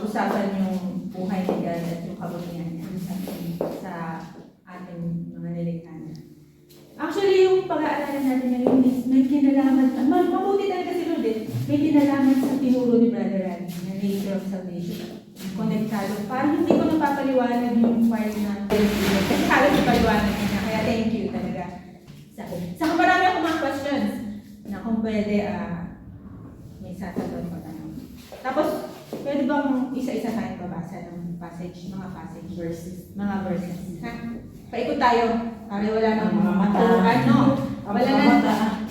pag-usapan yung buhay ni God at yung kabutihan niya sa ating mga nilikha na. Actually, yung pag-aaralan natin ngayon is may kinalaman, mabuti talaga si Lord eh, may kinalaman sa tinuro ni Brother Randy na nature of salvation. Konektado. Parang hindi ko napapaliwanag yung part na kasi halos napaliwanag niya. Kaya thank you talaga. Saka marami akong mga questions na kung pwede may sasagot ko tanong. Tapos, pwede bang isa-isa tayong babasa ng passage, mga passage verses, mga verses. Ha? Paikot tayo. Para wala nang mga mata. Ano? Wala na.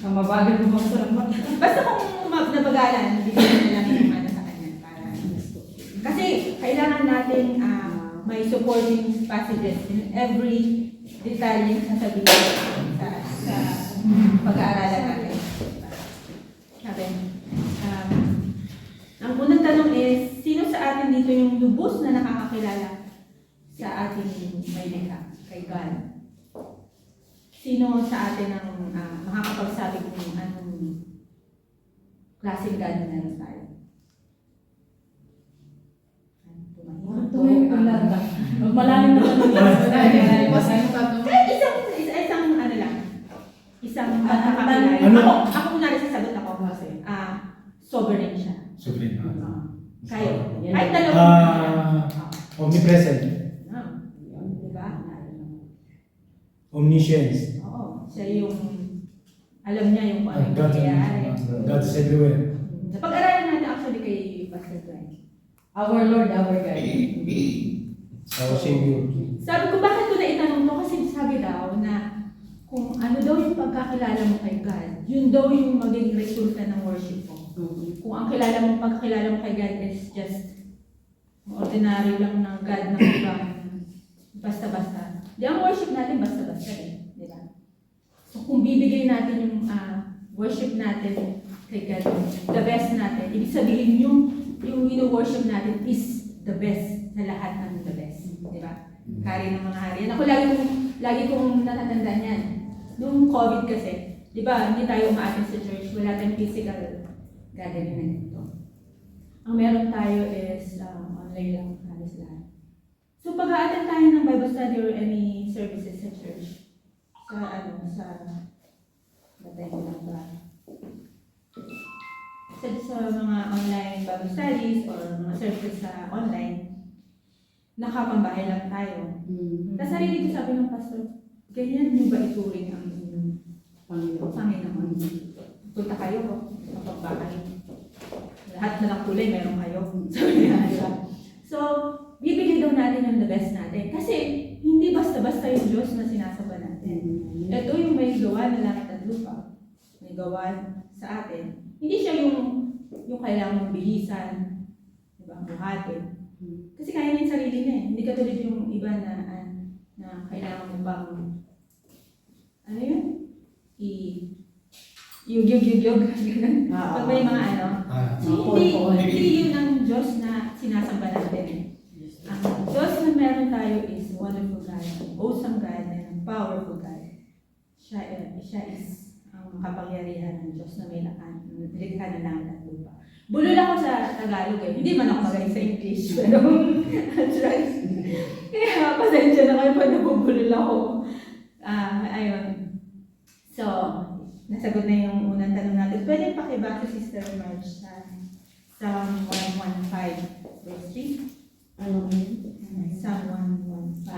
Ang mabagal mo sa lambat. Basta kung nabagalan, bigyan na namin yung ano sa kanya. Kasi kailangan natin may supporting passages in every detalye na sasabihin sa pag-aaralan natin. Sabi, ang unang tanong is, sino sa atin dito yung lubos na nakakakilala sa ating may likha, kay God? Sino sa atin ang makakapagsabi kung anong klaseng God na meron tayo? Tuloy ang landa. Malalim naman ang landa. Isang ano lang. Isang pagkakakilala. Ako muna rin sasagot ako. Sovereign siya. Sovereign. Kayo. Kahit dalawang. Omnipresent. Diba? Omniscience. Oo. Siya yung alam niya yung kung ano yung nangyayari. God is everywhere. Napag-aralan natin actually kay Pastor Glenn. Our Lord, our God. Our Savior. Sabi ko, bakit ko na itanong to? Kasi sabi daw na kung ano daw yung pagkakilala mo kay God, yun daw yung maging resulta ng worship mo. Kung ang pagkakilala mo kay God is just ordinary lang ng God na ibang basta-basta. Di ang worship natin basta-basta eh. Di ba? So kung bibigay natin yung worship natin kay God, the best natin, ibig sabihin yung worship natin is the best na lahat ng the best. Di ba? Hari ng mga hari. Ako lagi kong natatandaan yan. Nung COVID kasi, di ba, hindi tayo umaatin sa church, wala tayong physical gathering na dito. Ang meron tayo is online lang halos lahat. So pag-a-attend tayo ng Bible study or any services sa church, batay ko lang ba? Sa mga online Bible studies or mga services sa online, nakapambahay lang tayo. Tapos sarili ko sabi ng pastor, ganyan nyo ba ituring ang Panginoon? Punta kayo, kapagbahay. Lahat na lang kulay, meron kayo. Sabi niya, diba? So, bibigyan daw natin yung the best natin. Kasi, hindi basta-basta yung Diyos na sinasamba natin. Ito yung may gawa na langit at lupa. May gawa sa atin. Hindi siya yung kailangan mong bihisan, diba, buhatin. Kasi kaya niya yung sarili niya eh. Hindi katulad yung iba na kailangan mo bang, ano yun? Yug. Pag may mga ano. Hindi yun ang Diyos na sinasamba natin eh. Ang Diyos na meron tayo is wonderful God, awesome God, and powerful God. Siya is ang makapangyarihan ng Diyos na may likha na langit at lupa. Bulol ako sa Tagalog eh. Hindi man ako magaling sa English, pero try. Kaya pasensya na kayo pag nabubulol ako. Ayun. So, nasagot na yung unang tanong natin. Pwede pakibasa Sister Marge sa Psalm 115, verse 3. Ano yun? Psalm 115.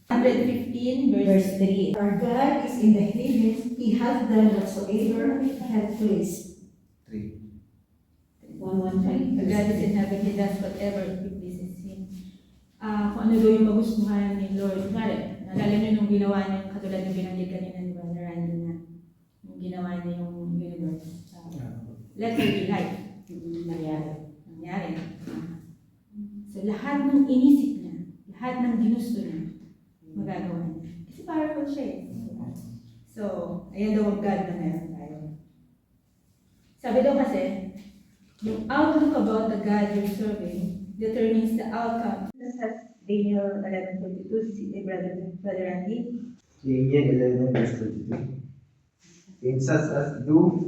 115, verse 3. Our God is in the heavens, He has done whatsoever He has pleased. 115. God is in heaven, He does whatever He pleases Him. Kung ano daw yung magustuhan ni Lord. Nalala nyo nung ginawa niya, katulad ng binanggit kanina ni Brother Randy na yung ginawa niya yung universe. Let there be light. Nangyari. So lahat ng inisip niya, lahat ng ginusto niya, magagawa niya. Kasi powerful siya eh. So, ayan daw ang God na meron tayo. Sabi daw kasi, yung outlook about the God you're serving determines the outcome. Daniel 11:42, si Brother Randy. Daniel 11 verse 22. in such as do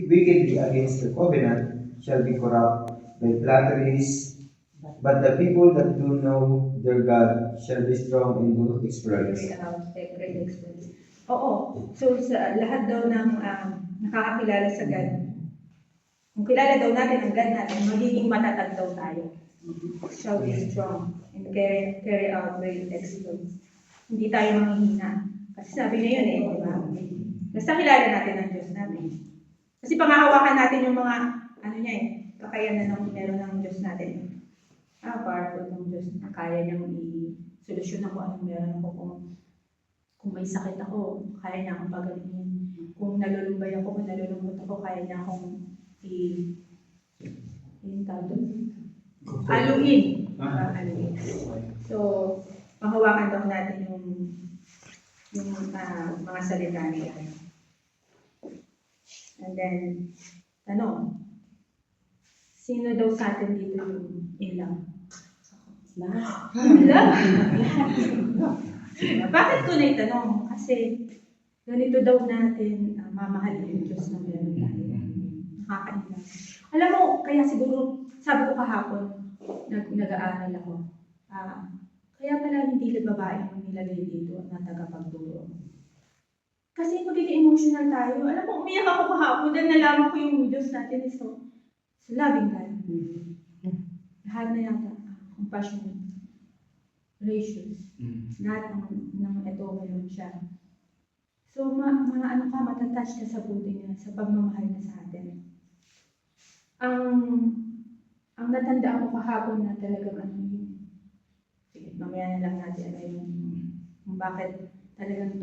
wickedly against the covenant shall be corrupt by flatteries, but the people that do know their God shall be strong and do exploits. Great experience. Oo. So, sa lahat daw ng nakakakilala sa God, kung kilala daw natin ang God natin, magiging matatag daw tayo. Shall be strong and carry out great exploits. Hindi tayo manghihina. Kasi sabi niya yun di ba? Basta kilala natin ang Diyos natin. Kasi pangahawakan natin yung mga, kakayanan ng meron ng Diyos natin. Powerful ng Diyos na kaya niyang i-solusyon ako anong meron ako kung may sakit ako, kaya niya akong pagalingin. Kung nalulumbay ako, kung nalulungkot ako, kaya niya akong aluin. Aluin. So, panghawakan daw natin yung mga salita nila. And then, sino daw sa atin dito yung ilang? Bakit ko na itanong? Kasi ganito daw natin mamahalin yung Diyos na meron tayo. Nakakailang. Alam mo, kaya siguro, sabi ko kahapon, nag-aaral ako. Kaya pala hindi babae ang nilagay dito na tagapagturo. Kasi magiging emotional tayo. Alam mo, umiyak ako kahapon dahil nalaman ko yung Diyos natin is so loving God. Lahat na yata, compassionate, gracious. Lahat ng ito meron siya. So, matatouch ka sa buti niya, sa pagmamahal na sa atin. Ang natandaan ko kahapon na talagang sige, mamaya na lang natin yung bakit talagang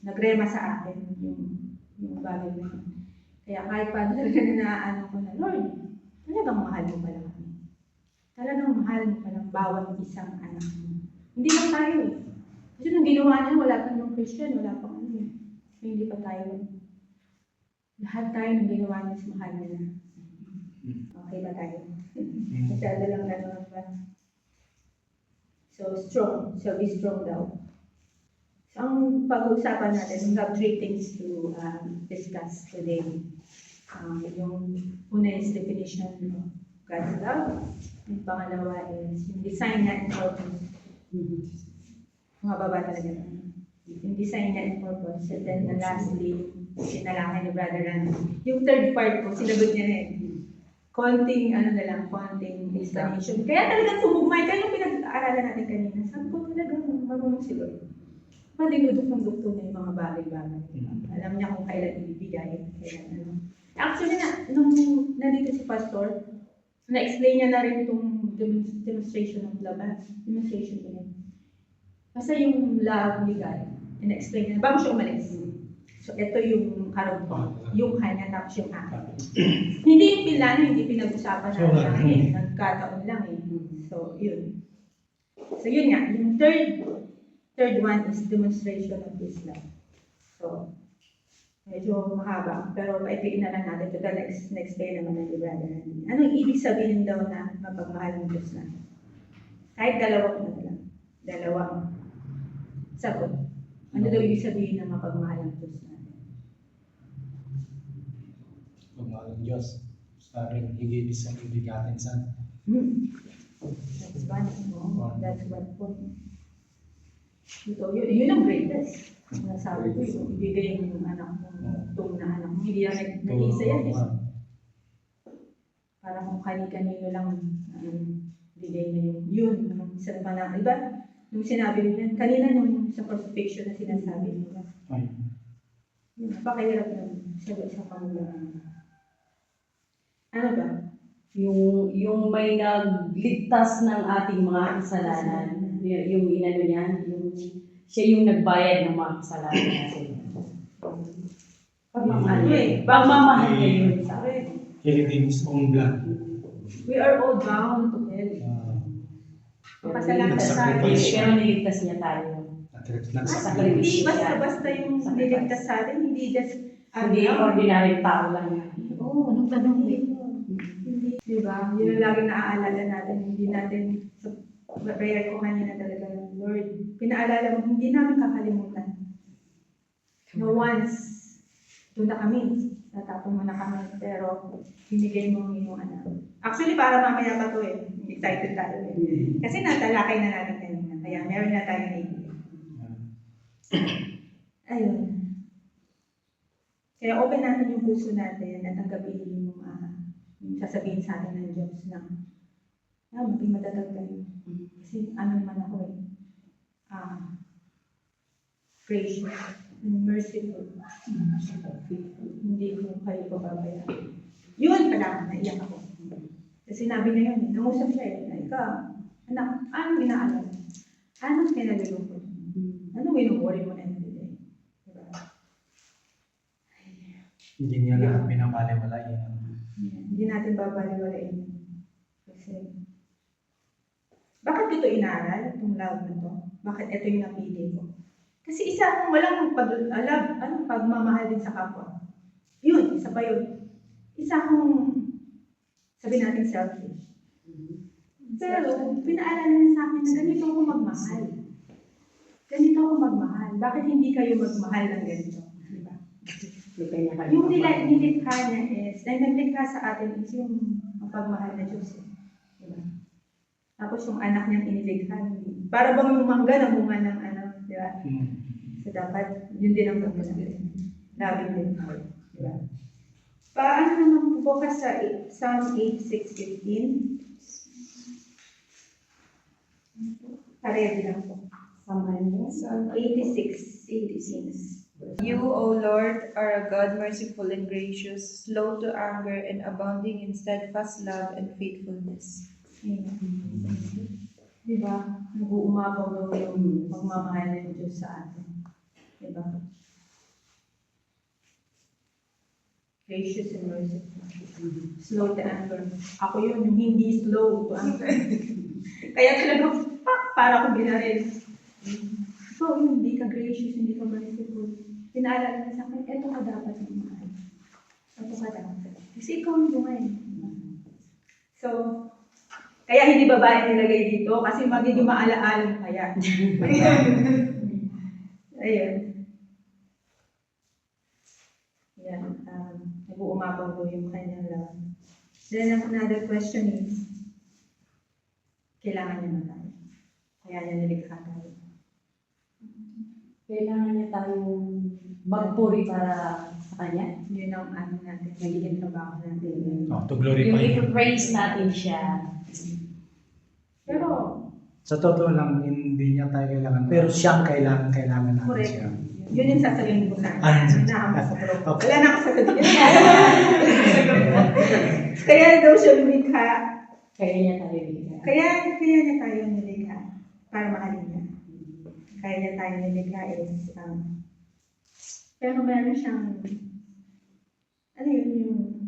nagrema sa akin yung bagay na yun. Kaya kahit pa talaga na ko na, Lord, talagang mahal mo pala kami. Talagang mahal mo pala bawat isang anak mo. Hindi lang tayo eh. Kasi nung ginawa niya, wala pang yung Christian, wala pang hindi pa tayo. Lahat tayo nung ginawa niya, mahal niya na. Okay ba tayo? Masyado lang ba? So, strong. So, be strong daw. So, ang pag-uusapan natin, we have 3 things to discuss today. Yung una is definition of God's love. Yung pangalawa is yung design niya and purpose. Mga baba talaga. Yung design niya and purpose. And then lastly, sinalakay ni Brother Randy. Yung third part ko, sinagot niya na konting konting explanation. Kaya talagang sumugmay. Kaya yung pinag-aaralan natin kanina, sabi ko talagang marunong si Lord. Madinudok-dukto na yung mga bagay-bagay. Alam niya kung kailan ibibigay. Actually, nung nandito si Pastor, na-explain niya na rin itong demonstration of love. Demonstration ko yun. Basta yung love ni God, na-explain niya, bago siya umalis. So, ito yung karoon ko. Yung kanya, tapos yung akin. Hindi yung pilano, hindi pinag-usapan natin. Nagkataon lang eh. So, yun. So, yun nga. Yung third one is demonstration of this love. So, medyo mahaba. Pero paipiin na lang natin. To the next day naman ng Brother Randy. Anong ibig sabihin daw na mapagmahal ng Diyos natin? Kahit dalawa ko na lang. Dalawa. Sagot. Ano daw ibig sabihin na mapagmahal ng Diyos natin? Pagmahal ng Diyos. Sa akin, higit sa ibigatin sa That's one. That's one point. Ito, yun ang greatest. Nasabi ko yung ibigay mo yung anak mo, itong na anak mo. Hindi yan nag-isa yan. Para kung kani-kanino lang bigay na yun. Isa pa na, iba? Nung sinabi niya, kanina nung sa crucifixion na sinasabi niya. Napakahirap na sa pangularan. Ano ba? Yung may nagligtas ng ating mga kasalanan, yung inano niya, siya yung nagbayad ng mga kasalanan natin. Pagmamahal niya yun sa akin. He redeemed his own blood. We are all bound to hell. Pasalamat sa atin. Pero niligtas niya tayo. Hindi basta-basta yung niligtas sa atin, hindi just Hindi ordinary tao lang yan. Oo, anong tanong eh? Hindi, di ba? Yun ang laging naaalala natin. Hindi natin, sa prayer ko kanina talaga, Lord, pinaalala mo, hindi namin kakalimutan. No once, doon na kami. Natapon mo na kami. Pero, binigay mo yung anak. Actually, para mamaya pa to eh. Excited tayo eh. Kasi natalakay na natin kanina. Kaya meron na tayong idea. Ayun. Kaya open natin yung puso natin at tanggapin yung sasabihin sa atin ng Diyos na maging matatag tayo. Kasi ano naman ako eh. Gracious and merciful. Hindi ko kayo pababayaan. Yun pala, naiyak ako. Kasi sinabi niya yun, namusap siya eh, na ikaw, anak, anong inaalala? Anong kinalulungkot? Anong winumori mo everyday? Diba? Hindi niya lahat binabaliwala yan. Hindi natin babaliwalain yun. Kasi, bakit ko ito inaral, itong love na to? Bakit ito yung napili ko? Kasi isa akong walang pagmamahal din sa kapwa. Yun, isa pa yun. Isa akong, sabi natin selfish. Pero, pinaalala niya sa akin na ganito ako magmahal. Ganito ako magmahal. Bakit hindi kayo magmahal ng ganito? Diba? Yung nilikha niya is, dahil naglikha sa atin is yung pagmahal na Diyos. Diba? Tapos yung anak niyang inilikha, para bang yung mangga na bunga ng diba? So dapat, yun din ang pagmahal natin. Loving din tayo. Diba? Paano naman bukas sa Psalm 86:15? Pareho lang po. Psalm 86:18. You, O Lord, are a God merciful and gracious, slow to anger and abounding in steadfast love and faithfulness. Amen. Diba? Nag-uumapaw daw yung pagmamahal ng Diyos sa atin. Diba? Gracious and merciful. Slow to anger. Ako yun, yung hindi slow to anger. Kaya talaga, para akong binaril. So, yung hindi ka gracious, hindi ka merciful. Pinaalala na sa akin, eto ka dapat yung mahal. Eto ka dapat. Kasi ikaw yung bungay. So, kaya hindi babae nilagay dito kasi magiging maala-alang kaya. Ayun. Yan. Nag-uumapaw ko yung kanyang love. Then another question is, kailangan niya na tayo. Kaya niya nilikha tayo. Kailangan niya tayong magpuri para sa Kanya. Yun ang natin, nagiging trabaho natin. To glorify Yung Him. i-praise natin siya. Pero, Sa totoo lang, hindi niya tayo kailangan. Pero siyang kailangan natin correct. siya. Yun yung sasabihin ko sa Ah, akin. Nahamas sa pro. Okay. Wala na ako sasabihin. Kaya daw siya lumikha. Kaya niya tayo bigyan. Kaya niya tayo nilikha para mahalin niya. Kaya niya tayo nilikha is, pero meron siyang, ano yun,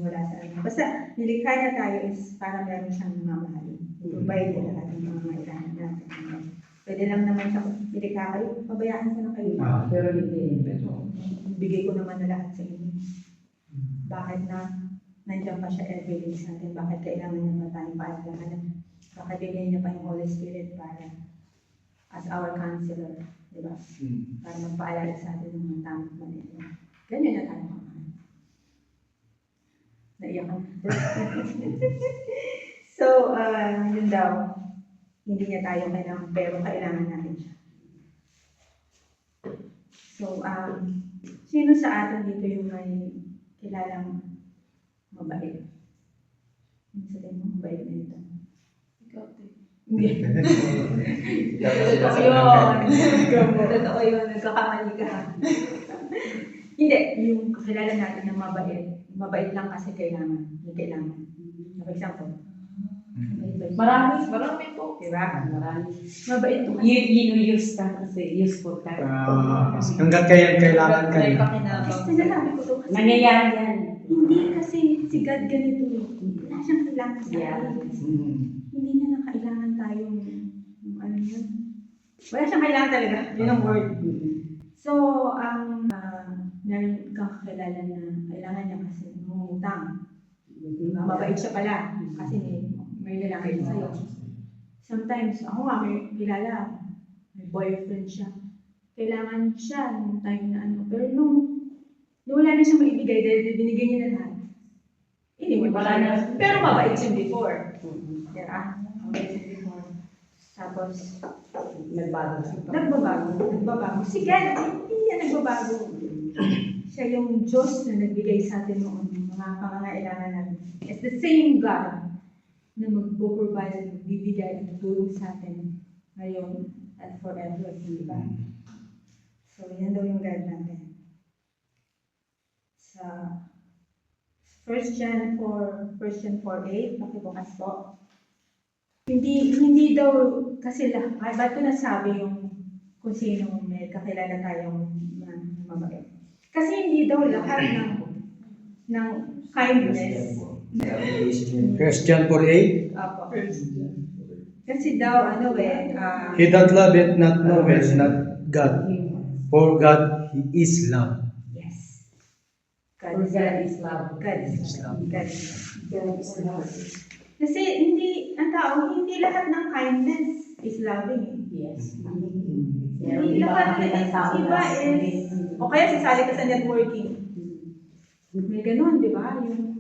wala sa ano. Basta, nilikha niya tayo is para meron siyang mamahalin. Provide niya lahat ng mga kailangan natin. Pwede lang naman siya, nilikha kayo, pabayaan ko na kayo. Pero hindi. Bigay ko naman na lahat sa inyo. Bakit na nandiyan pa siya everyday sa atin? Bakit kailangan niya pa tayong paalalaan? Bakit bigay niya pa yung Holy Spirit para as our counselor, di ba? Para magpaalala sa atin ng mga tamang mali. Ganyan na tayo mamahal. Naiyak ako. So, yun daw. Hindi niya tayo kailangan, pero kailangan natin siya. So, sino sa atin dito yung may kilalang mabait? Sabihin mo, mabait na ito. Ikaw, te. Hindi. Totoo yun. Totoo yun. Nagkakamali ka. Hindi. Yung kakilala natin na mabait. Mabait lang kasi kailangan. May kailangan. For example. Marami po. Diba? Marami. Mabait to. Use ka kasi useful ka. Hanggat kailangan ka May niya. pakinabang. Sinasabi ko to kasi Nangyayari yan. hindi kasi si God ganito. Wala siyang kailangan sa Yeah. atin. Hindi niya na kailangan tayong ano yun. Wala siyang kailangan talaga. Yun ang word. So, meron kang kakilala na kailangan niya kasi mangungutang. Mabait siya pala kasi may lalaki siya sa'yo. Sometimes, ako nga may kilala, may boyfriend siya. kailangan siya nung time na ano. Pero nung wala na siyang maibigay dahil binigay niya na lahat. Iniwan Wala siya. na. Pero mabait siya before. Mm-mm. Diba? Mabait siya before. Tapos, Nagbago na. nagbabago. Si God, hindi yan nagbabago. Siya yung Diyos na nagbigay sa atin noon ng mga pangangailangan natin. It's the same God na mag-provide, magbibigay at tutulong sa atin ngayon at forever. Diba? So, yan daw yung God natin. Sa 1 John 4:8, pakibukas po. Hindi daw kasi ba't ko nasabi yung kung sino may kakilala tayong mabait. Kasi hindi daw lahat ng kindness. First John 4:8. Apo. Kasi daw He that loveth not knoweth not God, for God he is love. yes. For God is love. God is love. God is love. God is love. Kasi ang tao, hindi lahat ng kindness is loving. Yes. Hindi lahat iba is, o kaya sasali ka sa networking. May ganun, di ba? Yung,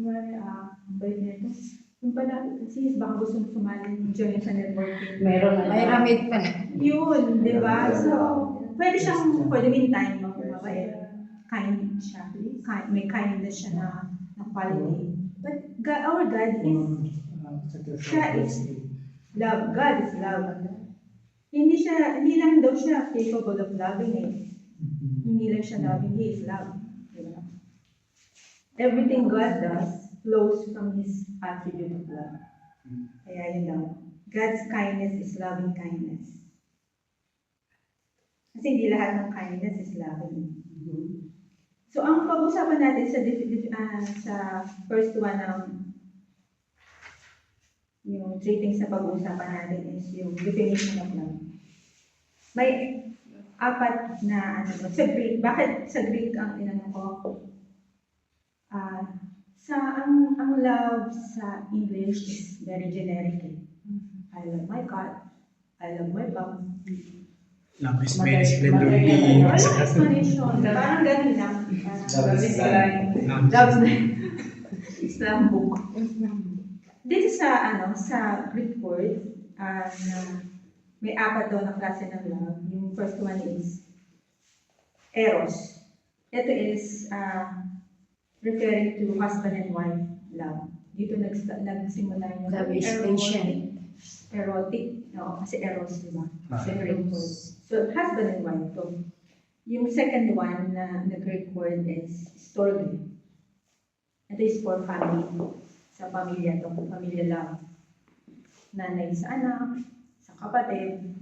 bait nito. Yung pala, kasi baka gusto mo sumali dyan sa networking. Meron na. May ramid pa na. Yun, di ba? So, pwede meantime, mabait. Kind siya. May kindness siya na quality. But our God is, siya is love. God is love. Hindi lang daw siya capable of loving eh. Hindi lang siya loving, He is love. Diba? Everything God does flows from His attribute of love. Kaya yun daw. God's kindness is loving kindness. Kasi hindi lahat ng kindness is loving. So, ang pag-usapan natin sa first one yung three things na pag-uusapan natin is yung definition of love. May apat na sa Greek. Bakit sa Greek ang inano ko? Ang love sa English is very generic. I love my God. I love my mom. Love is many splendorly. Walang explanation. Parang ganun lang. Love is blind. Love Islam book. Dito sa Greek word, na may apat daw na klase ng love. Yung first one is eros. Ito is referring to husband and wife love. Dito nagsimula yung Love is patient. erotic. No, kasi eros, di ba? Ah. Sa Greek word. So, husband and wife to. Yung second one na Greek word is storge. Ito is for family. Sa pamilya to, pamilya love. Nanay sa anak, sa kapatid.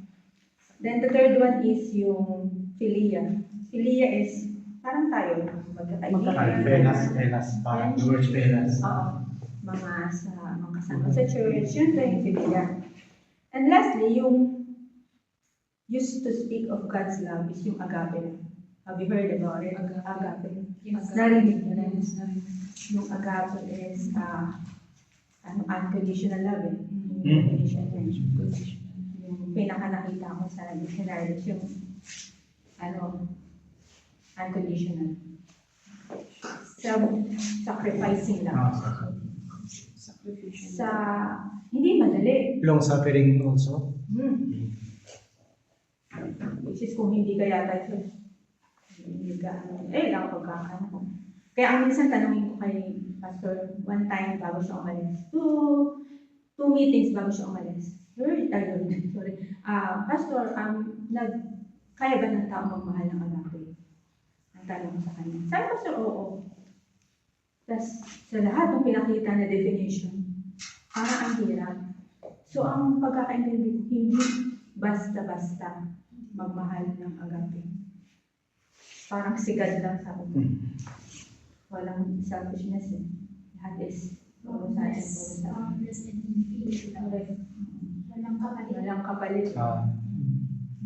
Then the third one is yung philia. Philia is parang tayo, magkakaibigan. Penas. Parang the word penas. Oo. Mga kasama sa church, yun yung philia. And lastly, yung used to speak of God's love is yung agape. Have you heard about it? Agape. Narinig mo na. Yung agape is unconditional love. Yung definition niya. Yung pinaka-nakita ko sa dictionary is yung unconditional. Sacrificing love. Hindi madali. Long suffering also. Which is kung hindi ka yata ito. Hindi ka, lang pagkakano. Kaya ang minsan tanongin ko kay Pastor, one time bago siya umalis. Two meetings bago siya umalis. Sorry. Pastor, kaya ba ng tao magmahal ng agape? Ang tanong ko sa kanya. Sabi Pastor, oo. Tapos sa lahat ng pinakita na definition, parang ang hirap. So ang pagkakaintindi ko, hindi basta-basta magmahal ng agape. Parang sigad lang sa akin. Walang selfishness eh. Lahat is puro sa atin. Walang kapalit.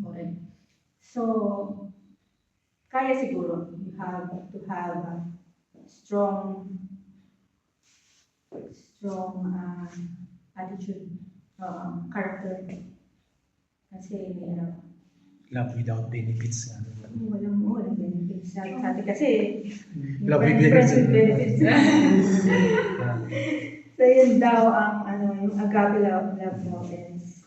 Correct. So, kaya siguro, you have to have a strong attitude, character. Kasi Love without benefits. Walang benefits. Sabi sa atin kasi, Love with friends with benefits. benefits. So yun daw ang yung agape love daw is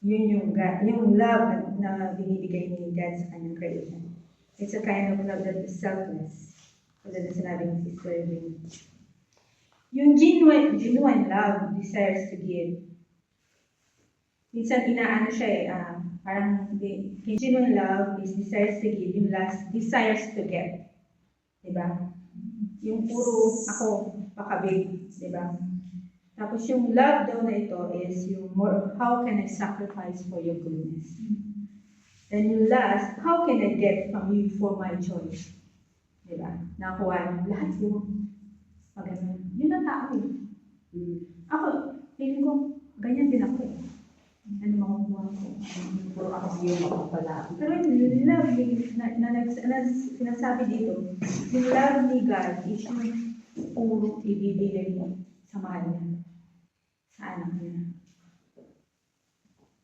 yun yung love na binibigay ni God sa kanyang creation. It's a kind of love that is selfless. Tulad na sinabi ng Sister Lynn. Yung genuine love desires to give. Minsan inaano siya parang genuine love is desires to give, yung last desires to get. Diba? Yung puro ako, pakabig. Diba? Tapos yung love daw na ito is yung more of how can I sacrifice for your goodness. Then yung last, how can I get from you for my choice. Diba? Nakuha lahat yung pag-ano. Yun ang tao eh. Ako, feeling ko, ganyan din ako eh. Ano makukuha ko? Puro ako yung mapapala. Pero yung love na sinasabi dito, yung love ni God is yung puro ibibigay mo sa mahal niya, sa anak niya.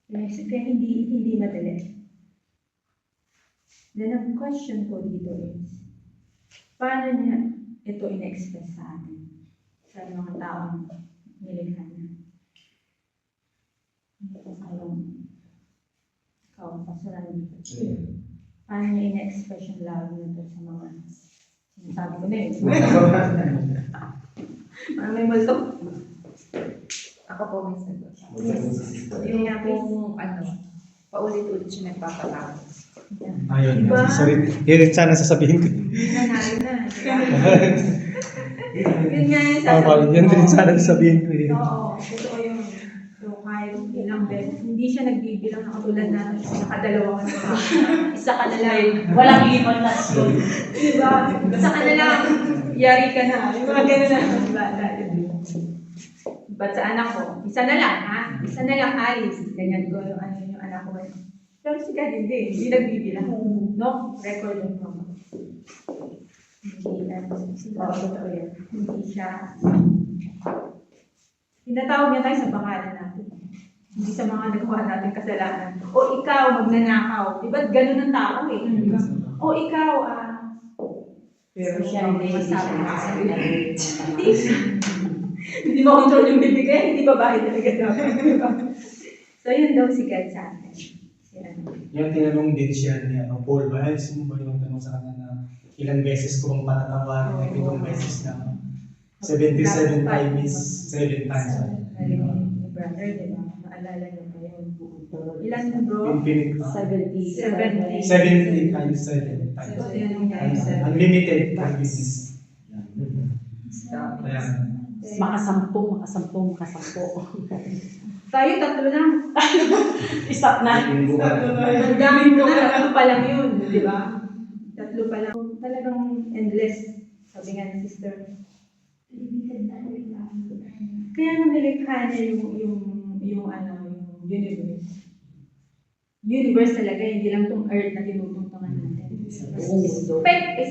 Kaya hindi madali. Then ang question ko dito is, paano niya ito in-express sa atin? Sa mga taong nilikha niya. Ikaw, pasuran dito. Paano niya in-express yung love nito sa mga sinasabi ko na parang may multo. Ako po minsan po. Yung nga po, Paulit-ulit siya nagpapatawag. Ayun. Diba? Sorry. Yun rin sana sasabihin ko. nanalo na. Yun nga yung Yun rin sana sasabihin ko. Oo, totoo yun. So, kahit ilang beses, hindi siya nagbibilang na katulad natin, nakadalawa ka na. Isa ka na lang. Walang limitasyon. Diba? Isa ka na lang. Yari ka na. Yung mga ganun na. Diba? Ba't sa anak ko? Isa na lang, ha? Isa na lang, alis. Ganyan ko yung anak ko. Pero si God hindi. Hindi nagbibilang. No? Record yung ko. Hindi siya. Tinatawag niya tayo sa pangalan natin. Hindi sa mga nagawa natin kasalanan. O ikaw, magnanakaw. Diba ganun ang tao eh. O ikaw, Pero siya hindi masabi na siya. Hindi siya. Hindi makontrol yung bibigay. Hindi babae talaga dapat. Diba? So yun daw si God sa atin. Yung tinanong din siya ni Paul ba? Ay, sino ba yung tanong sa kanya na ilang beses ko bang patatawarin? Ay, pitong beses na 77 times is 7 times. Brother, diba? Maalala niyo pa yun. Ilan na bro? Infinite. 70. 70 times 7 times. So yan ang guys. Unlimited forgiveness. Kaya, Makasampo. Tayo tatlo lang. Stop na. Ang dami mo na, tatlo pa lang yun, di ba? Tatlo pa lang. Talagang endless, sabi nga ng sister. Kaya nung nilikha niya yung universe. Universe talaga, hindi lang tong earth na tinutungtungan natin.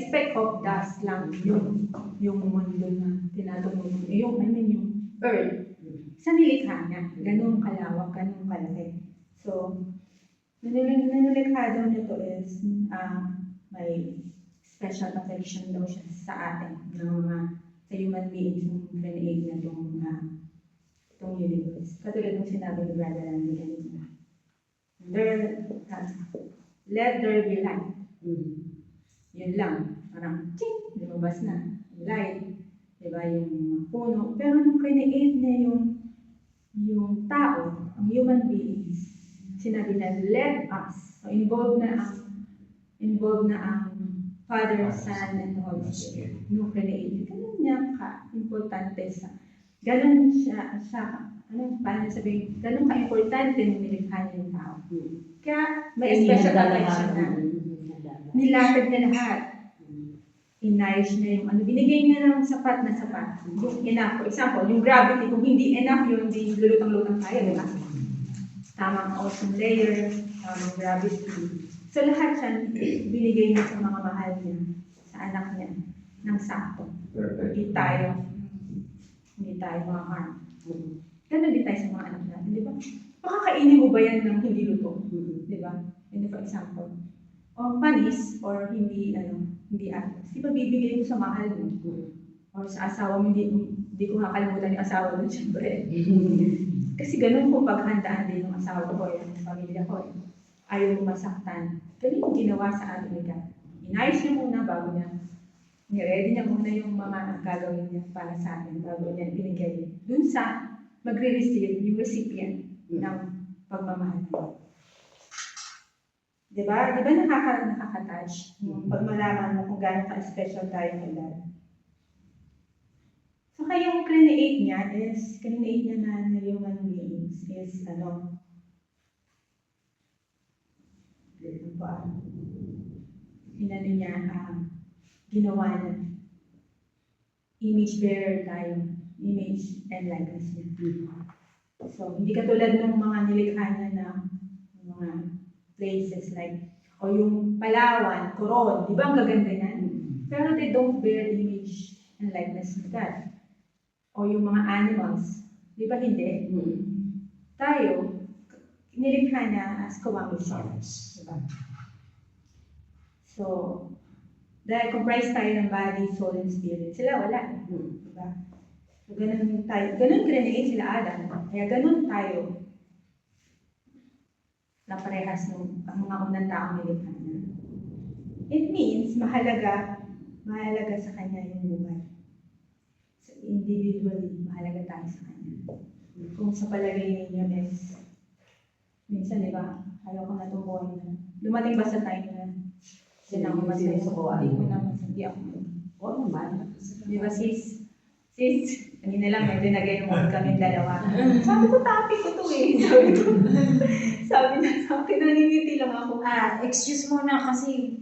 Speck of dust lang yung mundo na tinatungtungan. Yung earth. Sa nilikha niya, ganun kalawak, ganun kalaki. So, nilikha daw nito is may special affection daw siya sa atin ng mga sa human beings ng create na itong universe. Katulad ng sinabi ni Brother Randy kanina. Let there be light. Yun lang. Parang, ching, lumabas na. Light. Diba, yung puno. Pero nung create niya yung tao, ang human beings, sinabi na, let us. So, involved na ang Father, Son, and Holy Spirit. Nung create. Ganun niya ka-importante ganun siya, paano sabihin, ganun ka-importante nung nilikha niya yung tao. Kaya, may special affection na. Nilakad niya lahat. Inayos niya yung binigay niya ng sapat na sapat. Yung enough. For example, yung gravity, kung hindi enough yun, hindi lulutang-lutang tayo, di ba? Tamang ozone layer, tamang gravity. So lahat yan, binigay niya sa mga mahal niya, sa anak niya, ng sakto. Perfect. Hindi tayo ma-harm. Ganun din tayo sa mga anak natin, di ba? Makakainin mo ba yan ng hindi luto? Di ba? Yun, for example, o panis or hindi atas. Di ba bibigay mo sa mahal mo? Or sa asawa mo, hindi ko makakalimutan yung asawa mo, syempre. Kasi ganun po paghandaan din ng asawa ko, yung pamilya ko. Ayaw mo masaktan. Ganun yung ginawa sa atin ni God. Inayos niya muna bago niya. Niready niya muna yung mga gagawin niya para sa atin bago niya binigay. Dun sa magre-receive yung recipient ng pagmamahal. Diba? Diba nakaka-touch? Pag malaman mo kung gaano ka-special tayo kay God. So kaya yung create niya na human beings is inano niya, ginawa niya. Image bearer tayo. Image and likeness niya. So, hindi katulad ng mga nilikha niya na mga places like, o yung Palawan, Coron, di ba ang gaganda niyan? Pero they don't bear image and likeness ni God. O yung mga animals, di ba hindi? Tayo, nilikha niya as kawami siya. Diba? So, dahil comprised tayo ng body, soul, and spirit, sila wala. Diba? So, ganun tayo. Ganun create sila Adam. Kaya ganun tayo na parehas ng mga unang taong nilikha niya. It means, mahalaga sa kanya yung buhay. So, individually, mahalaga tayo sa kanya. Kung sa palagay ninyo is, minsan, di ba, ayaw ko na itong buhay na. Dumating ba sa time na sila ako masaya? Hindi ko na masaya ako. Oo naman. Di ba, sis, hindi na lang, medyo nag-emote kami dalawa. Sabi ko, topic ko to eh. Sabi niya sa akin, naningiti lang ako. Excuse mo na kasi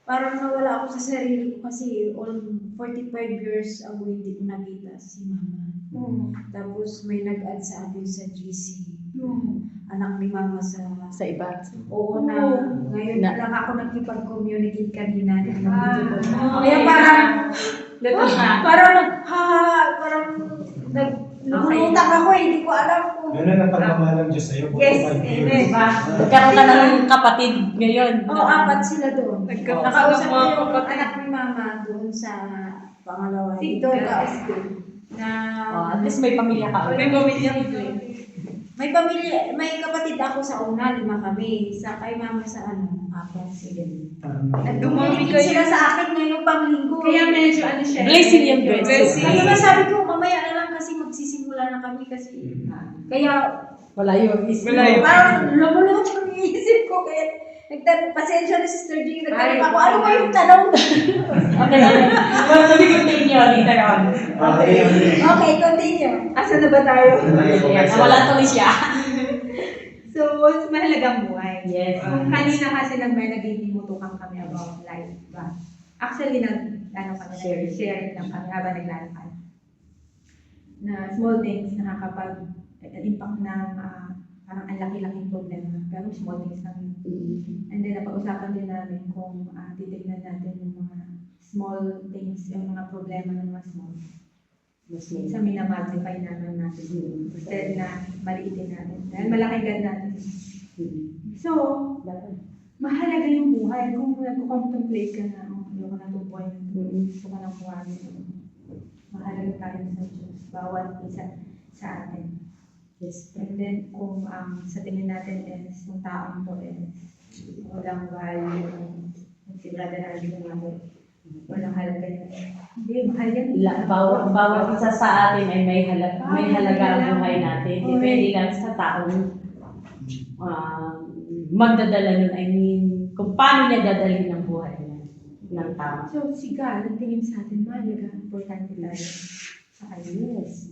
parang nawala ako sa sarili ko kasi all 45 years ago hindi ko nakita si mama. Tapos may nag-add sa akin sa GC. Anak ni mama sa iba. Oo na. Ngayon Na- lang ako nakipag-communicate kanina. Ah. Kaya parang naglutak ako eh. Hindi ko alam kung Ganun ang pagmamahal ng Diyos sa'yo. Yes, 45 amen. years. Diba? Nagkaroon ka ng kapatid ngayon. apat sila doon. Nakausap ko yung kapatid. anak ni mama doon sa pangalawa. Si Ito, God. na At least may pamilya ka. May pamilya ko. may pamilya, may kapatid ako sa una, 5 kami. Sa kay mama sa 4 sila. Dumami Dumami kayo. sila sa akin ngayong panglinggo. Kaya medyo siya. Blessing yung blessing. Kaya nga sabi ko, mamaya na lang kasi magsisimula na kami kasi. Kaya Wala yung isip. Wala yung- parang lumulot yung isip ko. Kaya pasensya na Sister G, nagtanong Ay, ako, ano ba yung tanong? Okay. Well, to be continue later on. Okay. Okay, continue. Asan na ba tayo? Wala tuloy siya. So, mahalagang buhay. Yes. Kanina kasi nag-iimutukan kami about life. Ba? Actually, sharing lang kami habang naglalakad. Na small things nakakapag-impact ng parang ang laki-laking problema. Pero small things lang yun. And then, napag-usapan din namin kung titignan natin yung mga small things, yung mga problema ng mga small. Minsan minamagnify naman natin. Instead na maliitin natin. Dahil malaking God natin. So, mahalaga yung buhay. Kung nagko-contemplate ka na, ayoko na itong buhay na ito. Gusto ko ng buhay. Mahalaga tayo sa Diyos. Bawat isa sa atin. Yes. And then, kung sa tingin natin is, yung taong to is, walang value, si Brother Harvey naman, walang halaga yan. Hindi, mahal yan. Bawat isa sa atin ay may halaga ang buhay natin. Depende lang sa taong magdadala nun. I mean, kung paano niya dadalhin ang buhay niya ng tama. So, si God, ang tingin sa atin, mahalaga, importante tayo sa kanya. Yes.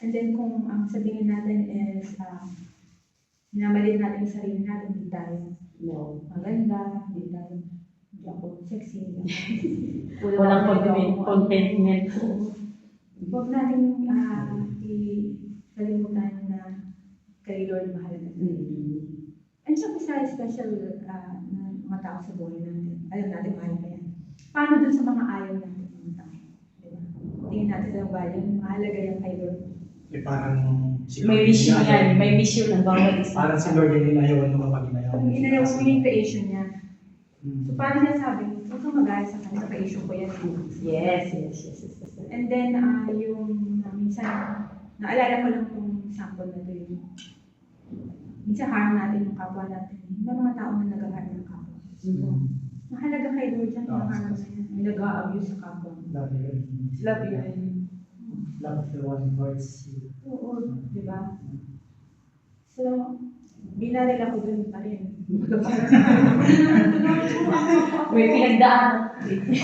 And then, kung ang sa tingin natin is, minamalit natin yung sarili natin, hindi tayo No. maganda, hindi ako sexy. Walang contentment. Huwag natin kalimutan na kay Lord mahalaga. And siya isa special na mga tao sa buhay natin. Alam natin mahalaga yan. Paano dun sa mga ayaw natin mga tao? Diba? Tingin natin ang value, mahalaga yan kay Lord. Parang si May Lord mission din yan, may mission ng bawat isa. Parang si Lord din inayawan mo kapag inayawan Kung mo. inayaw mo yung creation niya. Hmm. So, paano niya sabi, huwag kang mag-aayos sa kanya, creation ko yan. Yes. And then, yung minsan, naalala ko lang yung sample na to yung minsan harm natin yung kapwa natin. May mga tao na nag-harm ng kapwa. Mahalaga kay Lord yan, yung harm na yan. May nag-a-abuse sa kapwa. Love you. Love you. Love the one who hurts you. Oo, di ba? So, binaril ako dun pa rin. May pinagdaan.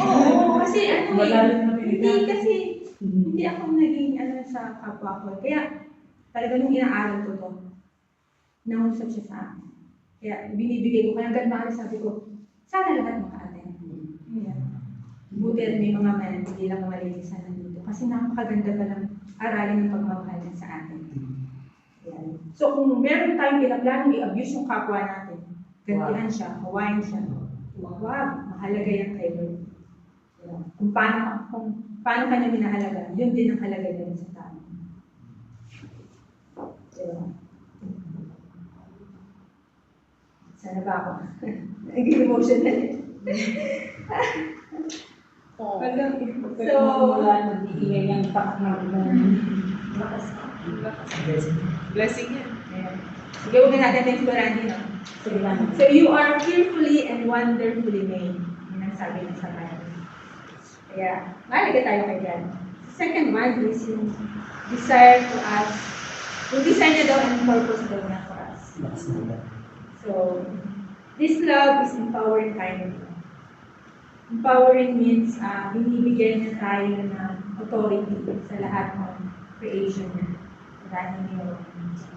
Oo, kasi ano Magalit na hindi kasi, hindi ako naging sa kapwa ko. Kaya, talaga nung inaaral ko to, nangusap siya sa akin. Kaya, binibigay ko, kaya hanggang maaari sabi ko, sana lahat maka-attend. Yeah. Buti at may mga man, hindi lang malilisan sana nandito. Kasi napakaganda pa lang aralin ng pagmamahal niya sa atin. Yan. So kung meron tayong pinaplanong i-abuse yung kapwa natin, gantihan siya, kawain siya, wag, mahalaga yan kay Lord. Yan. Kung paano kanya minahalaga, yun din ang halaga niya sa tao. Diba? Sana ba ako? Naging emotional. So, Mag-iingay niyang tapak ng Blessing yan. sige, huwag na natin exploran din. No? So, you are fearfully and wonderfully made. Yun ang sabi ng sa Bible. Kaya, mahalaga tayo kay God. Second one is yung desire to us. Yung desire niya daw and purpose daw niya for us. So, this love is empowering kind of love. Empowering means binibigyan niya tayo ng authority sa lahat ng creation niya. Dahil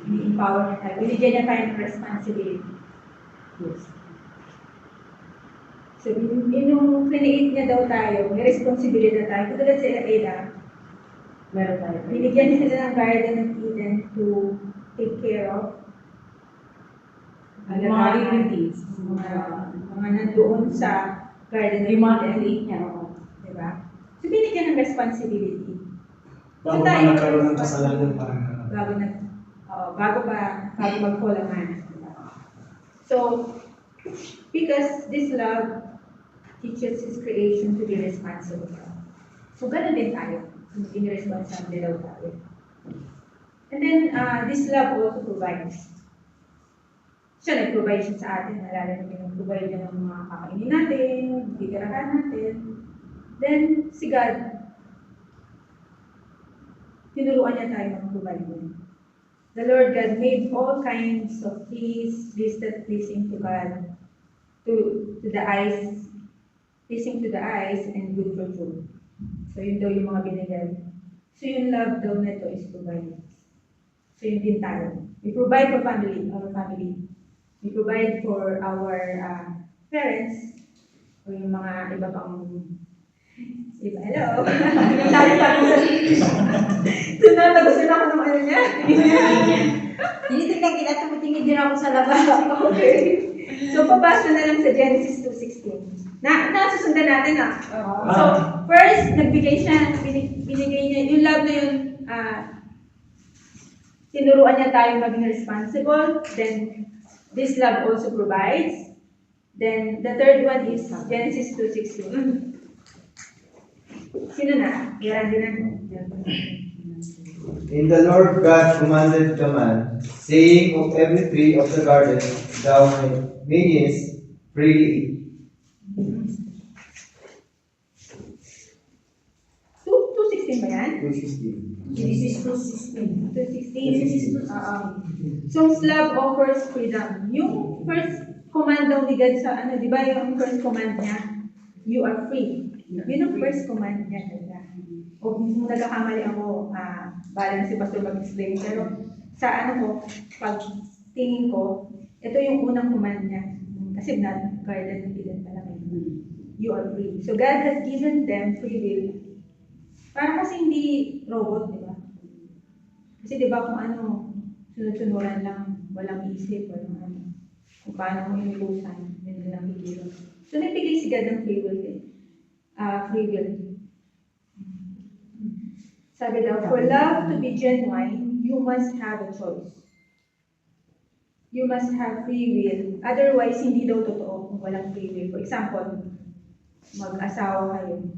ini-empower niya tayo. Binigyan niya tayo ng responsibility. Yes. So, yung create niya daw tayo, may responsibility na tayo. Katulad sa Ella, meron tayo. binigyan niya sila ng Garden of Eden to take care of Mga relatives. mga nandoon sa Garden of Yung mga Eden. create niya. Diba? So, binigyan ng responsibility. Bago pa nagkaroon ng kasalanan, parang bago mag-fall ang man. So, because this love teaches His creation to be responsible. So, ganun din tayo. Maging responsible daw tayo. And then, this love also provides. Siya nag-provide siya sa atin. Nalala natin nag-provide niya ng mga kakainin natin, titirahan natin. Then, si God, tinuruan niya tayo mag-provide din. The Lord God made all kinds of trees listed pleasing to God, to the eyes, pleasing to the eyes and good for food. So, yun daw yung mga binigay. So, yung love daw na ito is provide. So, yun din tayo. We provide for our family. We provide for our parents, o yung mga iba pang hello. Sabi pa rin tunatagusin ako ng ano niya. Tinitignan kita, tumutingin din ako sa labas. Okay. So, papasok na lang sa Genesis 2:16. Nasusundan natin So, first, nagbigay siya, binigay niya, yung love na yun, tinuruan niya tayo maging responsible. Then, this love also provides. Then, the third one is Genesis 2:16. Sino na? Yan din And the Lord God commanded the man, saying, of every tree of the garden thou mayest freely eat. 2:16 ba yan? 2:16. Genesis 2:16. So, love offers freedom. Yung first command daw ni God sa di ba yung first command niya? You are free. Yun ang first command niya. O kung nagkakamali ako, balang si Pastor mag-explain. Pero sa pag tingin ko, ito yung unang command niya. Kasi Garden of Eden pala kayo. You are free. So God has given them free will. Para kasi hindi robot, di ba? Kasi di ba kung sunod-sunuran lang, walang isip, walang kung paano mo inilusan, yun lang kikilo. So nagbigay si God ng free will din. Free will. Sabi daw, for love to be genuine, you must have a choice. You must have free will. Otherwise, hindi daw totoo kung walang free will. For example, mag-asawa kayo.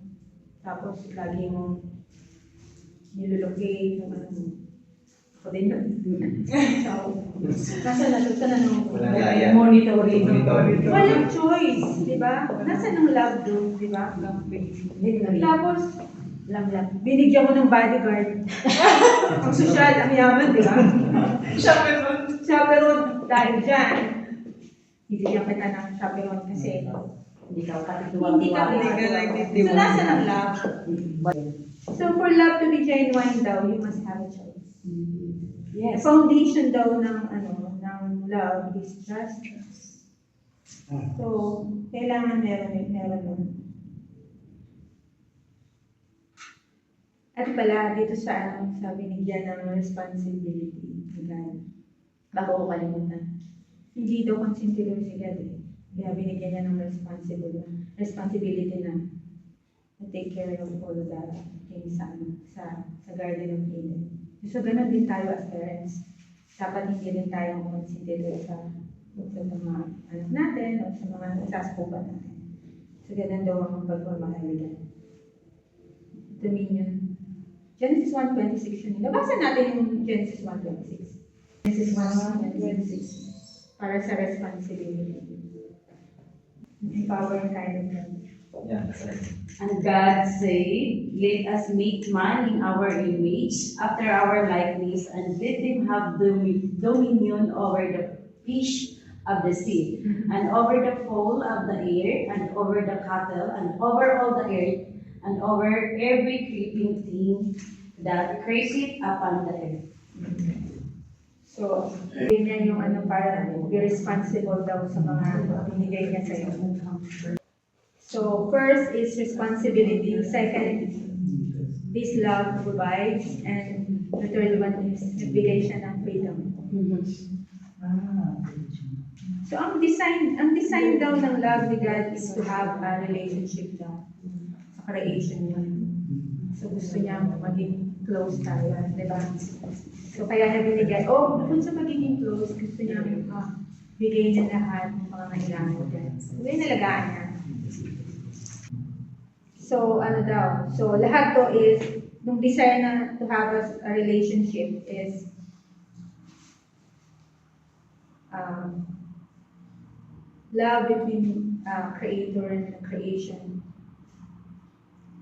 Tapos, lagi mong nilulocate yung ano mo. Ako din yun. So, nasa na nung Walang gaya. Monitoring. walang choice, di ba? Nasa ng love doon, di ba? Tapos, binigyan mo ng bodyguard. Ang sosyal, ang yaman, di ba? Chaperon dahil dyan. Bibigyan kita ng chaperon kasi Hindi ka hindi ka So, nasa ng love. So, for love to be genuine daw, you must have a choice. Yes. Foundation daw ng ng love is trust. So, kailangan meron nun. At pala, dito sa binigyan ng responsibility. Bago ko kalimutan. Hindi daw konsentidor si God eh. Kaya binigyan niya ng responsibility na take care of all the things sa Garden of Eden. So, ganun din tayo as parents. Dapat hindi rin tayo konsentidor sa mga anak natin o sa mga nasasakupan natin. So, ganun daw ang pagmamahalaga. Dominion. Genesis 1:26 yun. Nabasa natin yung Genesis 1:26. Genesis 1:26 para sa responsibility. Empowering kind of love. Yeah, that's right. And God said, let us make man in our image, after our likeness, and let them have dominion over the fish of the sea, and over the fowl of the air, and over the cattle, and over all the earth, and over every creeping thing that creepeth upon the earth. So, ganyan yung para be responsible daw sa mga binigay niya sa'yo. So, first is responsibility. Second, this love provides. And the third one is nagbigay siya ng freedom. So, ang design daw ng love ni God is to have a relationship daw sa creation niya. So, gusto niya maging close tayo, di ba? So, kaya niya binigay, bukod sa magiging close, gusto niya bigay niya lahat ng mga kailangan niya. So, yun nalagaan niya. So, So, lahat to is, nung desire na to have a relationship is, love between creator and creation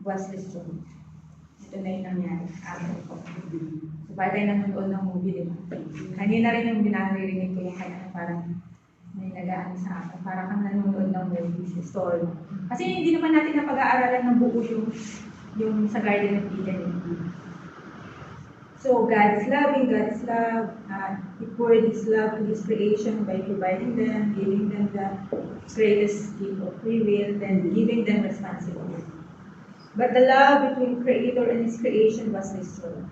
was restored. Ito na yung nangyari. So, parang nanonood ng movie, di ba? Kanina rin yung binaririnig ko yung kanya, parang may nagaan sa akin. Parang kang nanonood ng movie, sa story. Kasi hindi naman natin napag-aaralan ng buo yung sa Garden of Eden. So, God is loving, God is love. He poured His love to His creation by providing them, giving them the greatest gift of free will, then giving them responsibility. But the love between Creator and His creation was restored.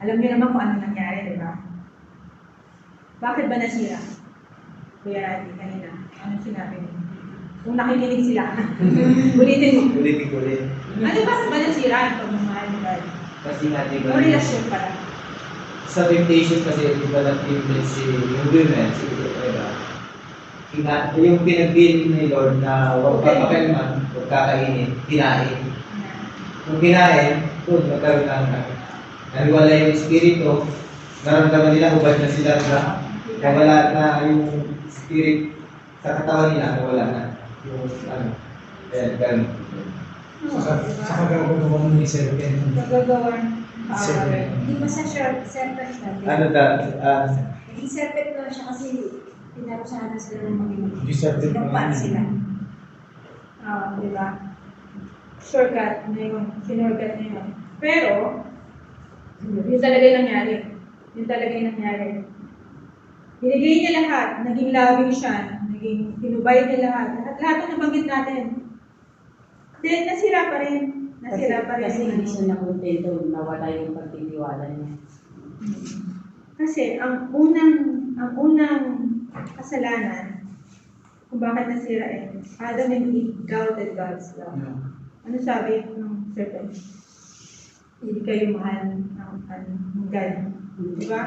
Alam niyo naman kung ano nangyari, di ba? Bakit ba nasira? Kuya Randy, kanina, anong sinabi niyo? Kung nakikinig sila. Ulitin mo. Ulit. Ano bakit ba nasira ang pagmamahal ni God? Kasi natin O relasyon pala? sa temptation kasi di ba nag-implement yung women, si Eva. Yung pinag-bill ni Lord na huwag papakailan, huwag kakainin, kinain. Kung kinain, doon nagkaroon ng naniwala yung espiritu, naramdaman nila, hubad na sila nawala na yung spirit sa katawan nila, nawala na yung ganun. Sa kagagawa mo ni serpent. Nagagawa Serpent. Hindi ba sa serpent natin? Ano Naging serpent lang siya kasi pinarusahan na sila ng maging Yung serpent sinumpan sila. di ba? Shortcut na yun. Sinurgat na yun. Pero, yun talaga yung nangyari. Yun talaga yung nangyari. Binigay niya lahat. Naging loving siya. Naging tinubay niya lahat. Lahat ang nabanggit natin. Then, nasira pa rin. Kasi hindi siya nakontento na wala yung pagtitiwala niya. Kasi ang unang kasalanan kung bakit nasira Adam and Eve doubted God's love. Ano sabi ng serpent? Hindi kayo mahal ng God. Diba?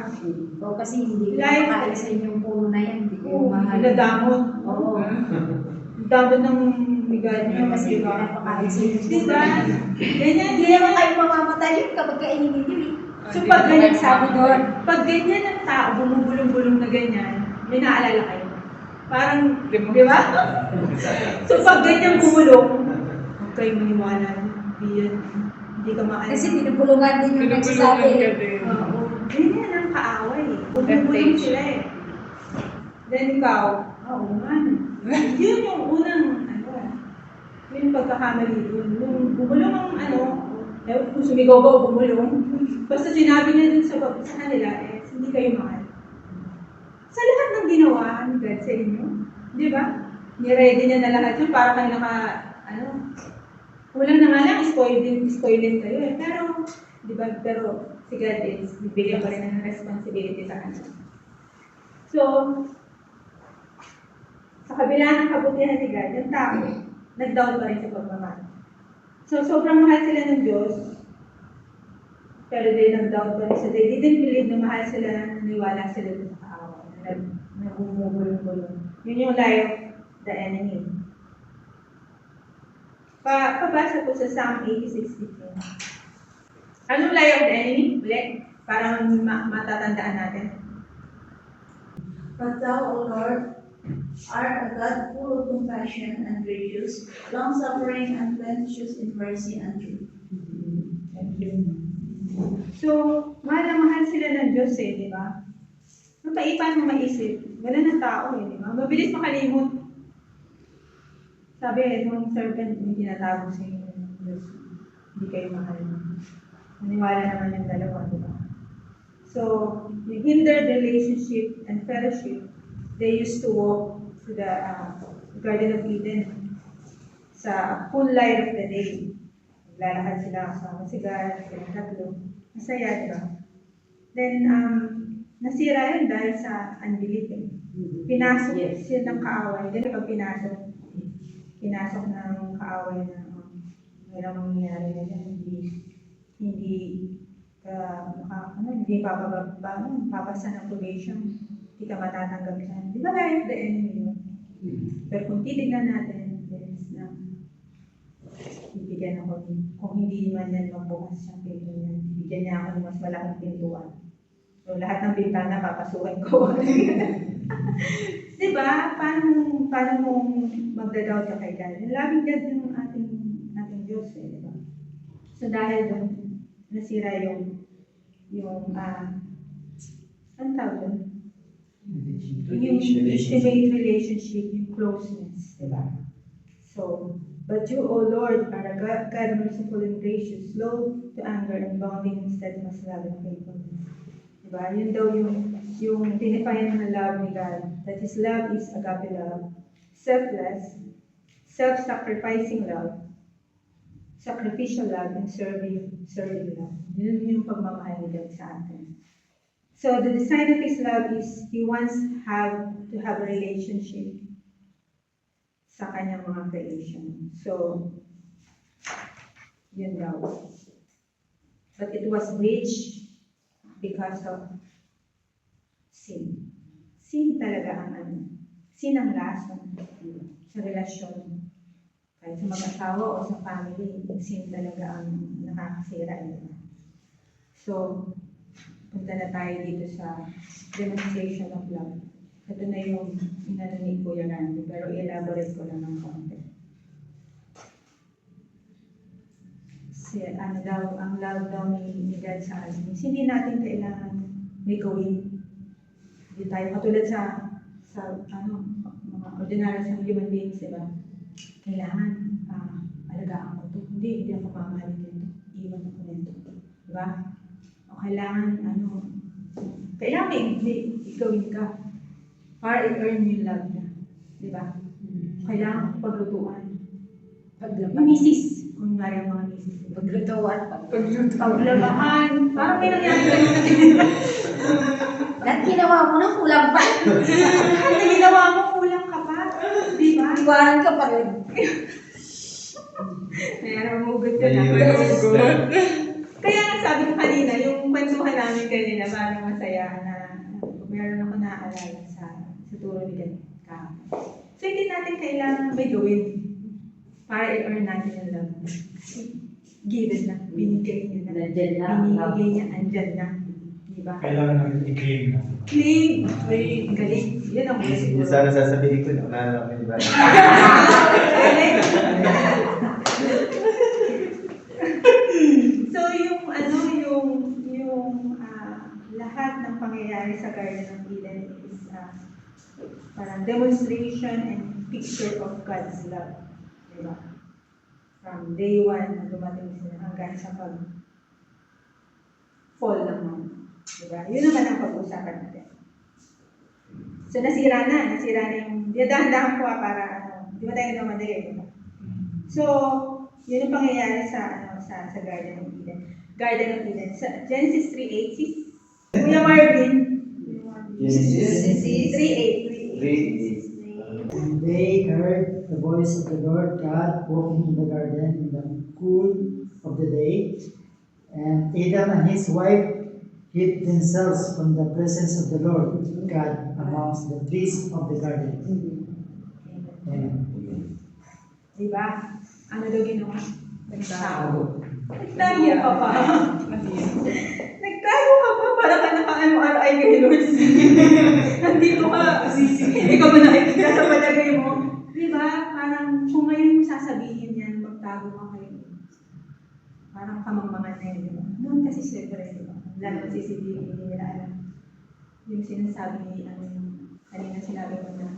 O kasi hindi ko Like- makaalisin yung puno na yan. Hindi ko Oo, mahal. pinadamot. Oo. Damot ng bigat niyo. Kasi Diba? pinapakaalisin yung puno Diba? na yan. Ganyan. Hindi naman kayo mamamatay yun kapag kainin nyo eh. So pag ganyan, Sabi doon. pag ganyan ang tao, bumubulong-bulong na ganyan, may naalala kayo. Parang, di ba? So pag ganyan bumulong, huwag kayong maniwala. Hindi ka maano. Kasi binubulungan din yung nagsasabi. Oo. Ganyan ang kaaway. Bumubulong sila eh. Then ikaw, oo man. Yun yung unang, yung pagkakamali dun. Yung bumulong ang kung sumigaw ba o bumulong, basta sinabi niya dun sa kanila, hindi kayo mahal. Sa lahat ng ginawa ni God sa inyo, di ba? Niready niya na lahat yun para kayo kulang na nga lang, spoilin kayo eh. Pero, di ba, pero si God is, bibigyan pa rin ng responsibility sa kanila. So, sa kabila ng kabutihan ni God, yung tao, nag-down pa rin sa pagmamahal. So, sobrang mahal sila ng Diyos, pero they nag-down pa rin sila. They didn't believe na mahal sila, naniwala sila sa kaawa, na nagumugulong-gulong. Yun yung lie of the enemy. Pabasa po sa Psalm 86:15. Anong lie of the enemy? Ulit, para matatandaan natin. But thou, O Lord, art a God full of compassion and gracious, long-suffering and plenteous in mercy and truth. So, mahal na mahal sila ng Diyos eh, di ba? Mapaipan mo maisip. Wala ng tao eh, di ba? Mabilis makalimot. Sabi, nung servant, hindi tinatawag sa inyo ng Diyos. Hindi kayo mahal. Maniwala naman yung dalawa, di ba? So, you hindered relationship and fellowship. They used to walk to the Garden of Eden sa full light of the day. Naglalakad sila kasama si God, silang tatlo. Masaya, di ba? Then, nasira yun dahil sa unbelief. Pinasok siya ng kaaway. Then, pag pinasok ng kaaway na walang mangyayari na dyan, hindi papasa ng probation, hindi ka matatanggap dyan. Di ba like the enemy yun? Pero kung titignan natin, yes, na bibigyan ako kung hindi man yan magbukas siyang pinto niyan, bibigyan niya ako ng mas malaking pintuan. So lahat ng bintana papasukin ko. Diba? Paano mong magdadoubt ka kay God? Laging God yung ating Diyos eh, diba? So dahil doon, nasira yung ang tawag doon? Yung intimate relationship, yung closeness, diba? So, but you, O Lord, are a God merciful and gracious, slow to anger and abounding in steadfast love and faithfulness. Diba? Yun daw yung define ng love ni God. That His love is agape love, selfless, self-sacrificing love, sacrificial love, and serving love. Yun yung pagmamahal ni God sa atin. So the design of His love is He wants to have a relationship sa kanyang mga creation. So, yun daw. But it was breached because of sin. Sin talaga ang sin ang lason sa relasyon. Kahit sa mag-asawa o sa family, sin talaga ang nakakasira. So, punta na tayo dito sa demonstration of love. Ito na yung inano ni Kuya Randy, pero i-elaborate ko lang ng konti. Ang love daw ni God sa atin. Hindi natin kailangan may gawin. Hindi tayo katulad sa mga ordinary sa human beings, diba? Kailangan alagaan ko ito. Hindi ako mamahalin dito. Iwan ako nito. Diba? O kailangan i-gawin ka para i-earn yung love niya. Diba? Kailangan paglutuan. Yung misis. Kung nga yung mga misis. Paglutuan. Paglabahan. Parang may nangyari ka. Lahat ginawa mo na kulang pa. Lahat na ginawa mo, kulang ka pa. Diba? Iwanan ka pa rin. Mayroon mamugot ka na. Kaya nga sabi ko kanina, yung kwentuhan namin kanina, parang Sa turo ni God kahapon. So, hindi natin kailangan may gawin para i-earn natin yung love. Given na, binigay niya na. Nandyan na. Binigay niya, andyan na. Diba? Kailangan natin i-claim na. Claim, very galing. Yun ang mga siguro. Yung sana sasabihin ko na wala na kami, di ba? So yung lahat ng pangyayari sa Garden of Eden is parang demonstration and picture of God's love. Diba? From day one na dumating sila hanggang sa fall ng mundo. Diba? Yun naman ang pag-uusapan natin. So nasira na yung, dahan-dahan ko para di ba tayo namadali, diba? So, yun ang pangyayari sa Garden of Eden. Garden of Eden. Sa Genesis 3:8, si Kuya Marvin. Genesis 3:8. 3. And they heard the voice of the Lord God walking in the garden in the cool of the day. And Adam and his wife hid themselves from the presence of the Lord God amongst the trees of the garden. Amen. Diba? Ano daw ginawa? Nagtago. Nagtago ka pa. Nagtago ka pa para ka naka-MRI kay Lord. Nandito ka. Hindi ka ba nakikita sa palagay mo? Diba? Parang kung ngayon mo sasabihin yan, magtago ka kayo. Parang kamangmangan na yun, diba? Noon kasi siyempre, diba? Lalo si CCTV, hindi nila alam. Yung sinasabi ni, kanina sinabi ko na,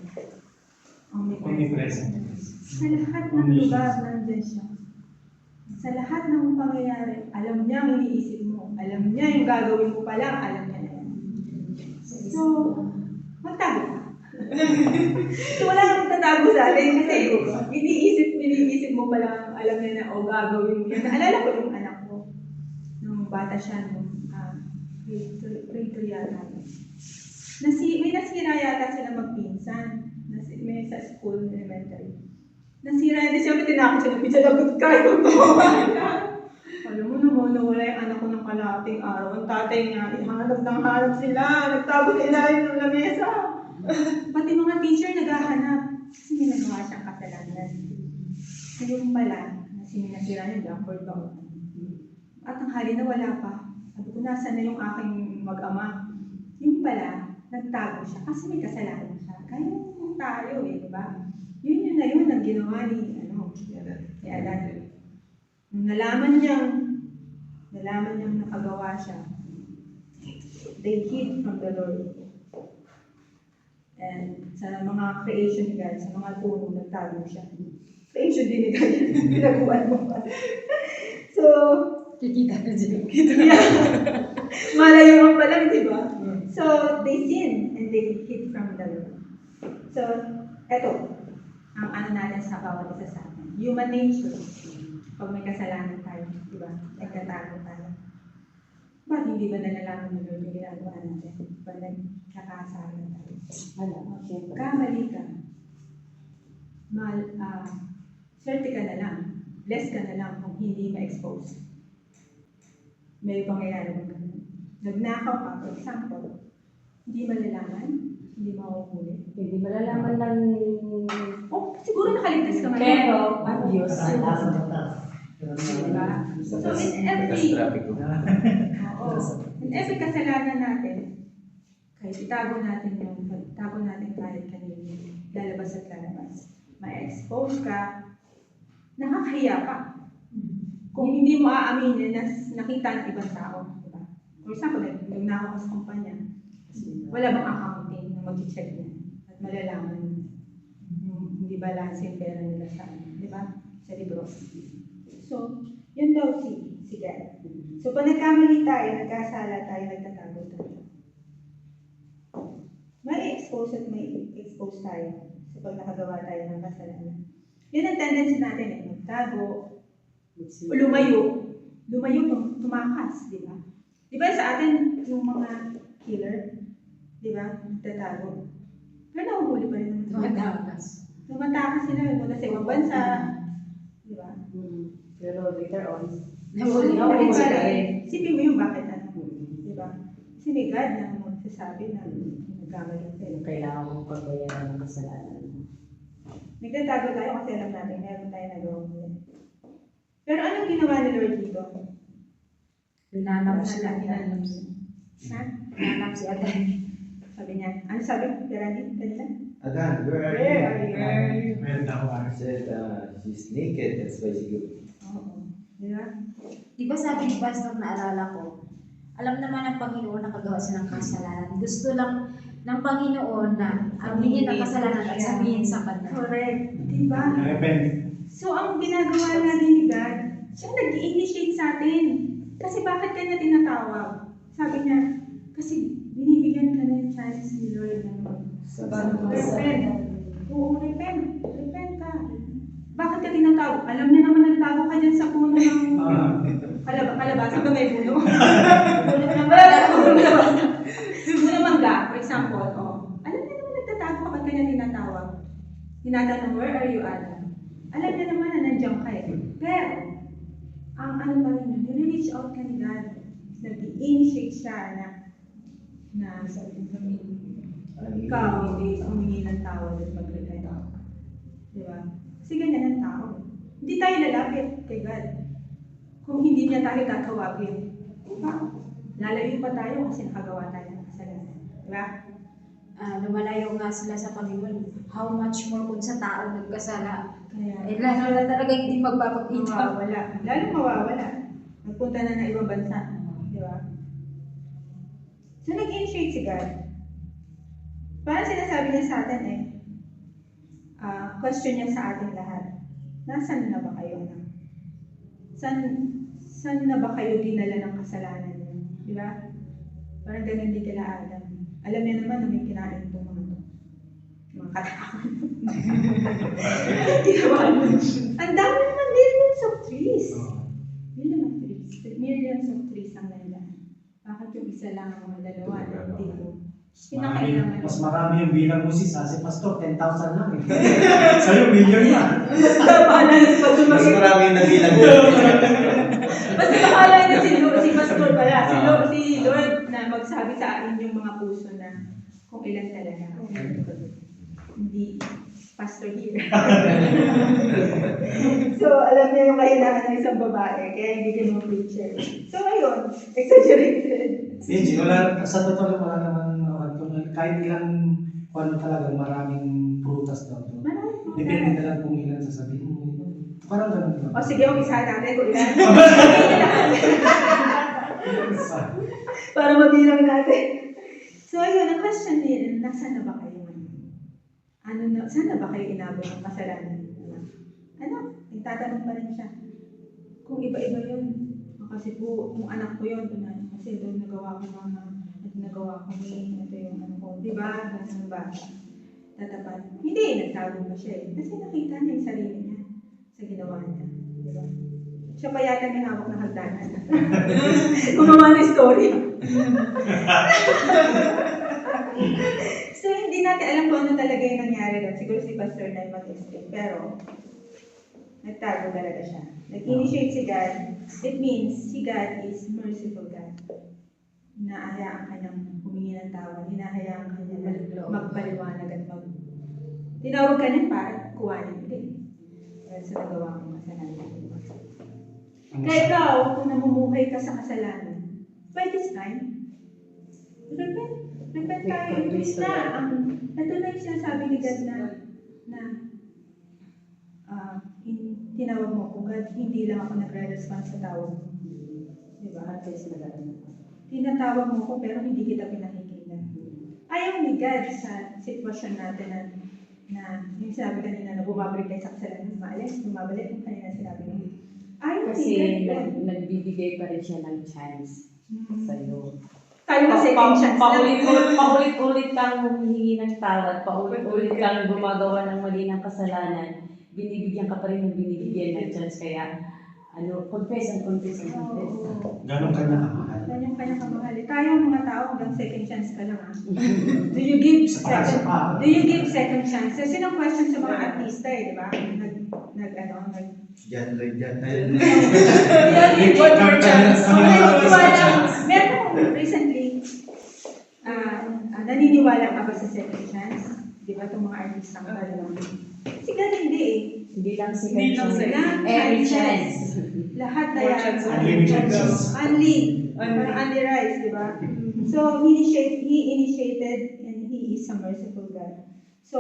Omnipresent. sa lahat ng lugar, nandyan siya. Sa lahat ng pangyayari, alam niya ang iniisip mo. Alam niya yung gagawin mo pa lang, alam niya na yan. So, magtago ka. So, wala nang tatago sa atin kasi iniisip mo pa lang, alam niya na, o gagawin mo yan. Naalala ko yung anak ko, nung bata siya, nung grade 3 yata. May nasira yata sila magpinsan. May sa school, elementary. Nasira yata siya, tinakot siya ng pizza, dapat kahit ang alam mo naman, nawala yung anak ko ng kalahating araw. Ang tatay niya, hanap sila. Nagtago sa ilalim ng lamesa. Pati mga teacher naghahanap. Kasi may nagawa siyang kasalanan. Yung pala, nasira niya, blackboard ba? At ang hali na wala pa. Sabi ko, nasa na yung aking mag-ama? Yung pala, nagtago siya kasi may kasalanan siya. Kaya tayo di ba? Yun ang ginawa ni Adan. Nung nalaman niyang nakagawa siya, they hid from the Lord. And sa mga creation ni God, sa mga puno, nagtago siya. Creation din ni God, pinaguan mo pa. So, Kikita ka dyan. malayo pa lang, di ba? So, they sin and they hid from the Lord. So, eto, ang natin sa bawat isa sa atin. Human nature. Pag may kasalanan tayo, di ba? Nagtatago tayo. Ba't hindi ba nalalaman ni Lord yung ginagawa natin? Ba't nagkakasala tayo? Kamali ka. Swerte ka na lang. Bless ka na lang kung hindi ma-expose. May pangyayari mo ganun. Nagnakaw ka, for example, hindi malalaman, hindi mahuhuli. Hindi malalaman ng... Siguro nakaligtas ka man. Pero, Diyos ay nasa batas. Diba? So, in every kasalanan natin, kahit itago natin kahit kanino, lalabas at lalabas. Ma-expose ka, nakakahiya ka. Kung hindi mo aaminin na nakita ng ibang tao, diba? For example, nagnakaw ka sa kumpanya, wala bang accounting na mag-check niya at malalaman yung hindi balance yung pera nila sa libro. So, yun daw si God. So, pag nagkamali tayo, nagkasala tayo, nagtatago tayo. May expose at may expose tayo sa pag nakagawa tayo ng kasalanan. Yun ang tendency natin magtago, lumayo tumakas, di ba? Di ba sa atin, yung mga killer, di ba, nagtatago. Pero nahuhuli pa rin naman. Tumatakas sila, muna sa ibang bansa, di ba? Pero later on, Nahuli pa rin. Sipin mo yung bakit di ba? Kasi may God na sasabi na nagkamali tayo. Kailangan mong pagbayaran ng kasalanan. Nagtatago tayo kasi alam natin, meron tayo nagawang mali. Pero anong ginawa ni Lord dito? Hinanap siya. Ha? Hinanap si Adan. Sabi niya, ano sabi mo, Pirani, kanina? Adan, where are Where you? are you? Meron ako Said, she's naked, that's why she go. Oo. Di ba? Di ba sabi ni Pastor, naalala ko, alam naman ng Panginoon na kagawa siya ng kasalanan. Gusto lang ng Panginoon na aminin ang kasalanan at sabihin sa kanya. Correct. Di ba? Repent. So, ang ginagawa natin ni God, siya nag-initiate sa atin. Kasi bakit kanya tinatawag? Sabi niya, kasi binibigyan ka ng chance ni Lord na repent. Oo, repent. Repent ka. Bakit ka tinatawag? Alam niya naman nagtago ka dyan sa puno ng kalabasa ba may puno? Puno na ba? Puno mangga, for example. Oh. Alam niya naman nagtatago ka, bakit kanya tinatawag? Tinatanong, where are you, Adam? Alam niya naman na nandiyan ka eh. Pero, ang ano pa rin yun, nire-reach out ka ni God. Nag-initiate siya na sabi ikaw, hindi humingi ng tawad at mag-repent. Di ba? Kasi ganyan ang tao. Hindi tayo lalapit kay God. Kung hindi niya tayo tatawagin. Di ba? Lalayo pa tayo kasi nakagawa tayo ng kasalanan. Di ba? Lumalayo nga sila sa Panginoon. How much more kung sa tao nagkasala. Kaya, Lalo na talaga hindi magpapakita. mawawala. Lalo mawawala. Nagpunta na ng ibang bansa. Di ba? So, nag-initiate si God. Parang sinasabi niya sa atin question niya sa ating lahat. Nasaan na ba kayo na? Saan na ba kayo dinala ng kasalanan niyo? Di ba? Parang ganun din kila Adam. Alam niya naman na may kinain itong mga to. Mga katawan. Ang dami naman millions of trees. Millions of trees ang nandaan. Bakit yung isa lang ang mga dalawa na hindi ko? Mas marami yung bilang mo si Pastor, 10,000 lang eh. Sa'yo, million na. Mas marami yung nabilang. Mas nakakala na si Pastor pala, si Lord na magsabi sa akin yung mga puso na kung ilan talaga. Hindi Pastor here. So, alam niya yung kailangan ng isang babae, kaya hindi ka mo preacher. So, ayun, exaggerated. Hindi, sa totoo wala naman, kahit ilang kung talagang maraming prutas daw. Depende na lang kung ilan sasabihin mo. Parang ganun lang. O sige, umpisahan natin kung ilan. Para mabilang natin. So, ayun, ang question din, nasaan na ba kayo? Saan na ba kayo inabot ng kasalanan? Nagtatanong pa rin siya. Kung iba-iba yun, kasi po, kung anak ko yun, kasi doon nagawa ko mga, at nagawa ko ito yung ano ko, di ba? Ganun ba? Tatapat. Hindi, nagtago pa siya eh. Kasi nakita niya yung sarili niya sa ginawa niya. Di ba? Siya pa yata may hawak ng hagdanan. Gumawa ng story. So, hindi natin alam kung ano talaga yung nangyari doon. Siguro si Pastor na yung mag-explain. Pero, nagtago talaga siya. Nag-initiate si God. It means, si God is merciful God. Hinahayaan ka niyang humingi ng tawad. Hinahayaan ka niya magpaliwanag at tinawag ka niya para kuhanin. Hindi. Dahil sa nagawa kong kasalanan. Kaya ikaw, kung namumuhay ka sa kasalanan, by this time, repent. Repent tayo. Ito na yung sinasabi ni God na tinawag mo ko, God, hindi lang ako nagre-respond sa tawag mo. Diba? Tinatawag mo ko pero hindi kita pinakikinggan. Ayaw ni God sa sitwasyon natin na yung sinabi kanina na bumabalik tayo sa kasalanan, bumabalik yung kanina sinabi mo. Ayaw Kasi ni God. nagbibigay pa rin siya ng chance sa'yo. Tayo na second chance. Paulit-ulit kang humihingi ng tawad, paulit-ulit kang gumagawa ng mali ng kasalanan, binibigyan ka pa rin ng binibigyan ng chance. Kaya, confess and confess and confess. Ganon ka na kamahal. Ganyan kanya kamahal. Tayo mga tao hanggang second chance ka lang. Do you give second chance? Kasi yung question sa mga artista di ba? Diyan, dyan. Meron recently, naniniwala ka ba sa second chance? Di ba itong mga artistang talagang? Si God hindi eh. Hindi lang Hindi lang second second. every chance. Lahat na More yan. chances. Unlimited chance. Unli rights, di ba? So, he initiated and he is a merciful God. So,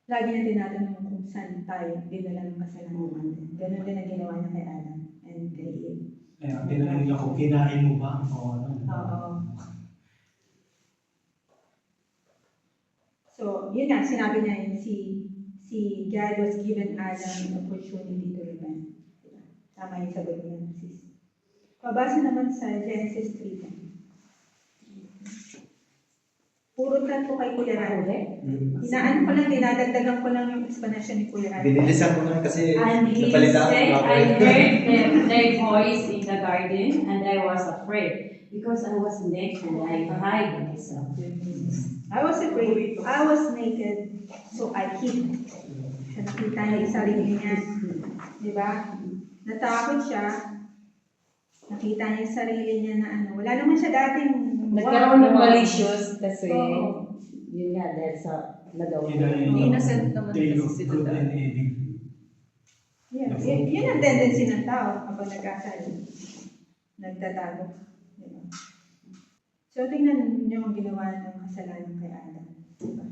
lagi na tinatanong kung saan tayo dinala ng kasalanan natin. Ganun din ang ginawa niya kay Adam and kay Eve. Kaya tinanong niya kung kinain mo ba o ano. Oo. So, yun nga, sinabi niya yun, si God was given Adam an opportunity to repent. Diba? Tama yung sagot niya, sis. Pabasa naman sa Genesis 3. Puro tanto kay Kuya Ran. Hinaan ko lang, dinadagdagan ko lang yung explanation ni Kuya Ran. Binilisan ko lang kasi And he napalitan said, ako. I heard their voice in the garden, and I was afraid, because I was naked and I hid myself. I was afraid. I was naked, so I hid. So, nakita niya yung sarili niya. Di ba? Natakot siya. Nakita niya yung sarili niya na ano. Wala naman siya dating... Nagkaroon ng malicious kasi, Oo. yun nga, dahil sa nagawa. Yun ang Innocent naman tale of kasi sila good dati. and evil. Yeah, yun ang tendency ng tao kapag nagkasala. Nagtatago. Diba? So, tingnan niyo ang ginawa ng kasalanan kay Adam. Diba?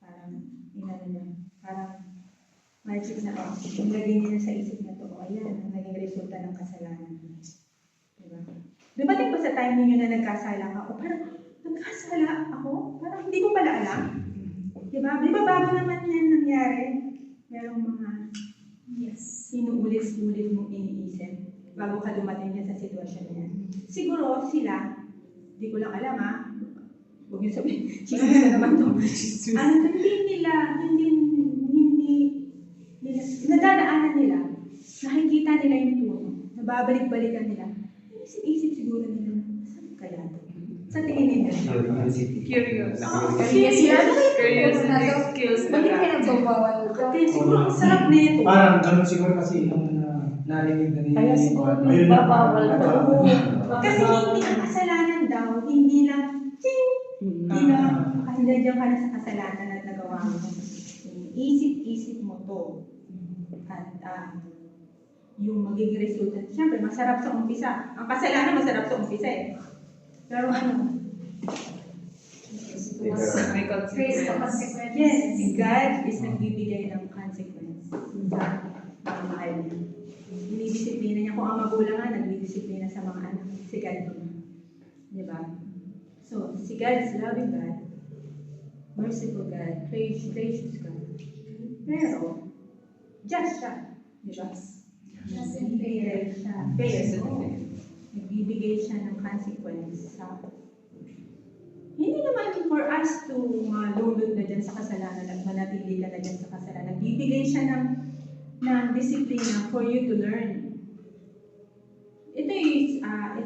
Parang, inano niya, parang magic na ako. Ilagay niya sa isip na to, o ayan, ang naging resulta ng kasalanan. Diba? Dumating ba sa time ninyo na nagkasala ka? O parang, nagkasala ako? Parang hindi ko pala alam. Diba? Di ba bago naman yan nangyari? Merong mga inuulit-ulit mong iniisip bago ka dumating yan sa sitwasyon na yan. Siguro sila, hindi ko lang alam ha, huwag niyo sabihin, chismis na naman to. Hindi nila, nadadaanan nila, nakikita nila yung puno, nababalik-balikan nila. Isip siguro nila, saan kaya to? Sa tingin nila. Curious. Curiosity Skills na Bakit kaya nagbabawal ka? Kasi siguro ang sarap nito. Parang ganun siguro kasi yung narinig na nila. Kaya siguro Ayun na, nagbabawal to. Kasi hindi ang kasalanan daw, hindi lang, hindi lang, kasi nandiyan ka na sa kasalanan at nagawa mo. Isip-isip mo to. At yung magiging resulta. Siyempre, masarap sa umpisa. Ang kasalanan masarap sa umpisa eh. Pero ano? May consequence. Yes, si God is nagbibigay ng consequence sa mga mahal niya. Dinidisiplina niya. Kung ang magulang nga, nagdidisiplina sa mga anak. Si God naman. Diba? So, si God is loving God, merciful God, gracious God. Pero, just siya. Diba? Fair siya. Fair. Nagbibigay siya ng consequence sa hindi naman for us to malulod na dyan sa kasalanan at manatili ka na dyan sa kasalanan. Nagbibigay siya ng disiplina for you to learn. Ito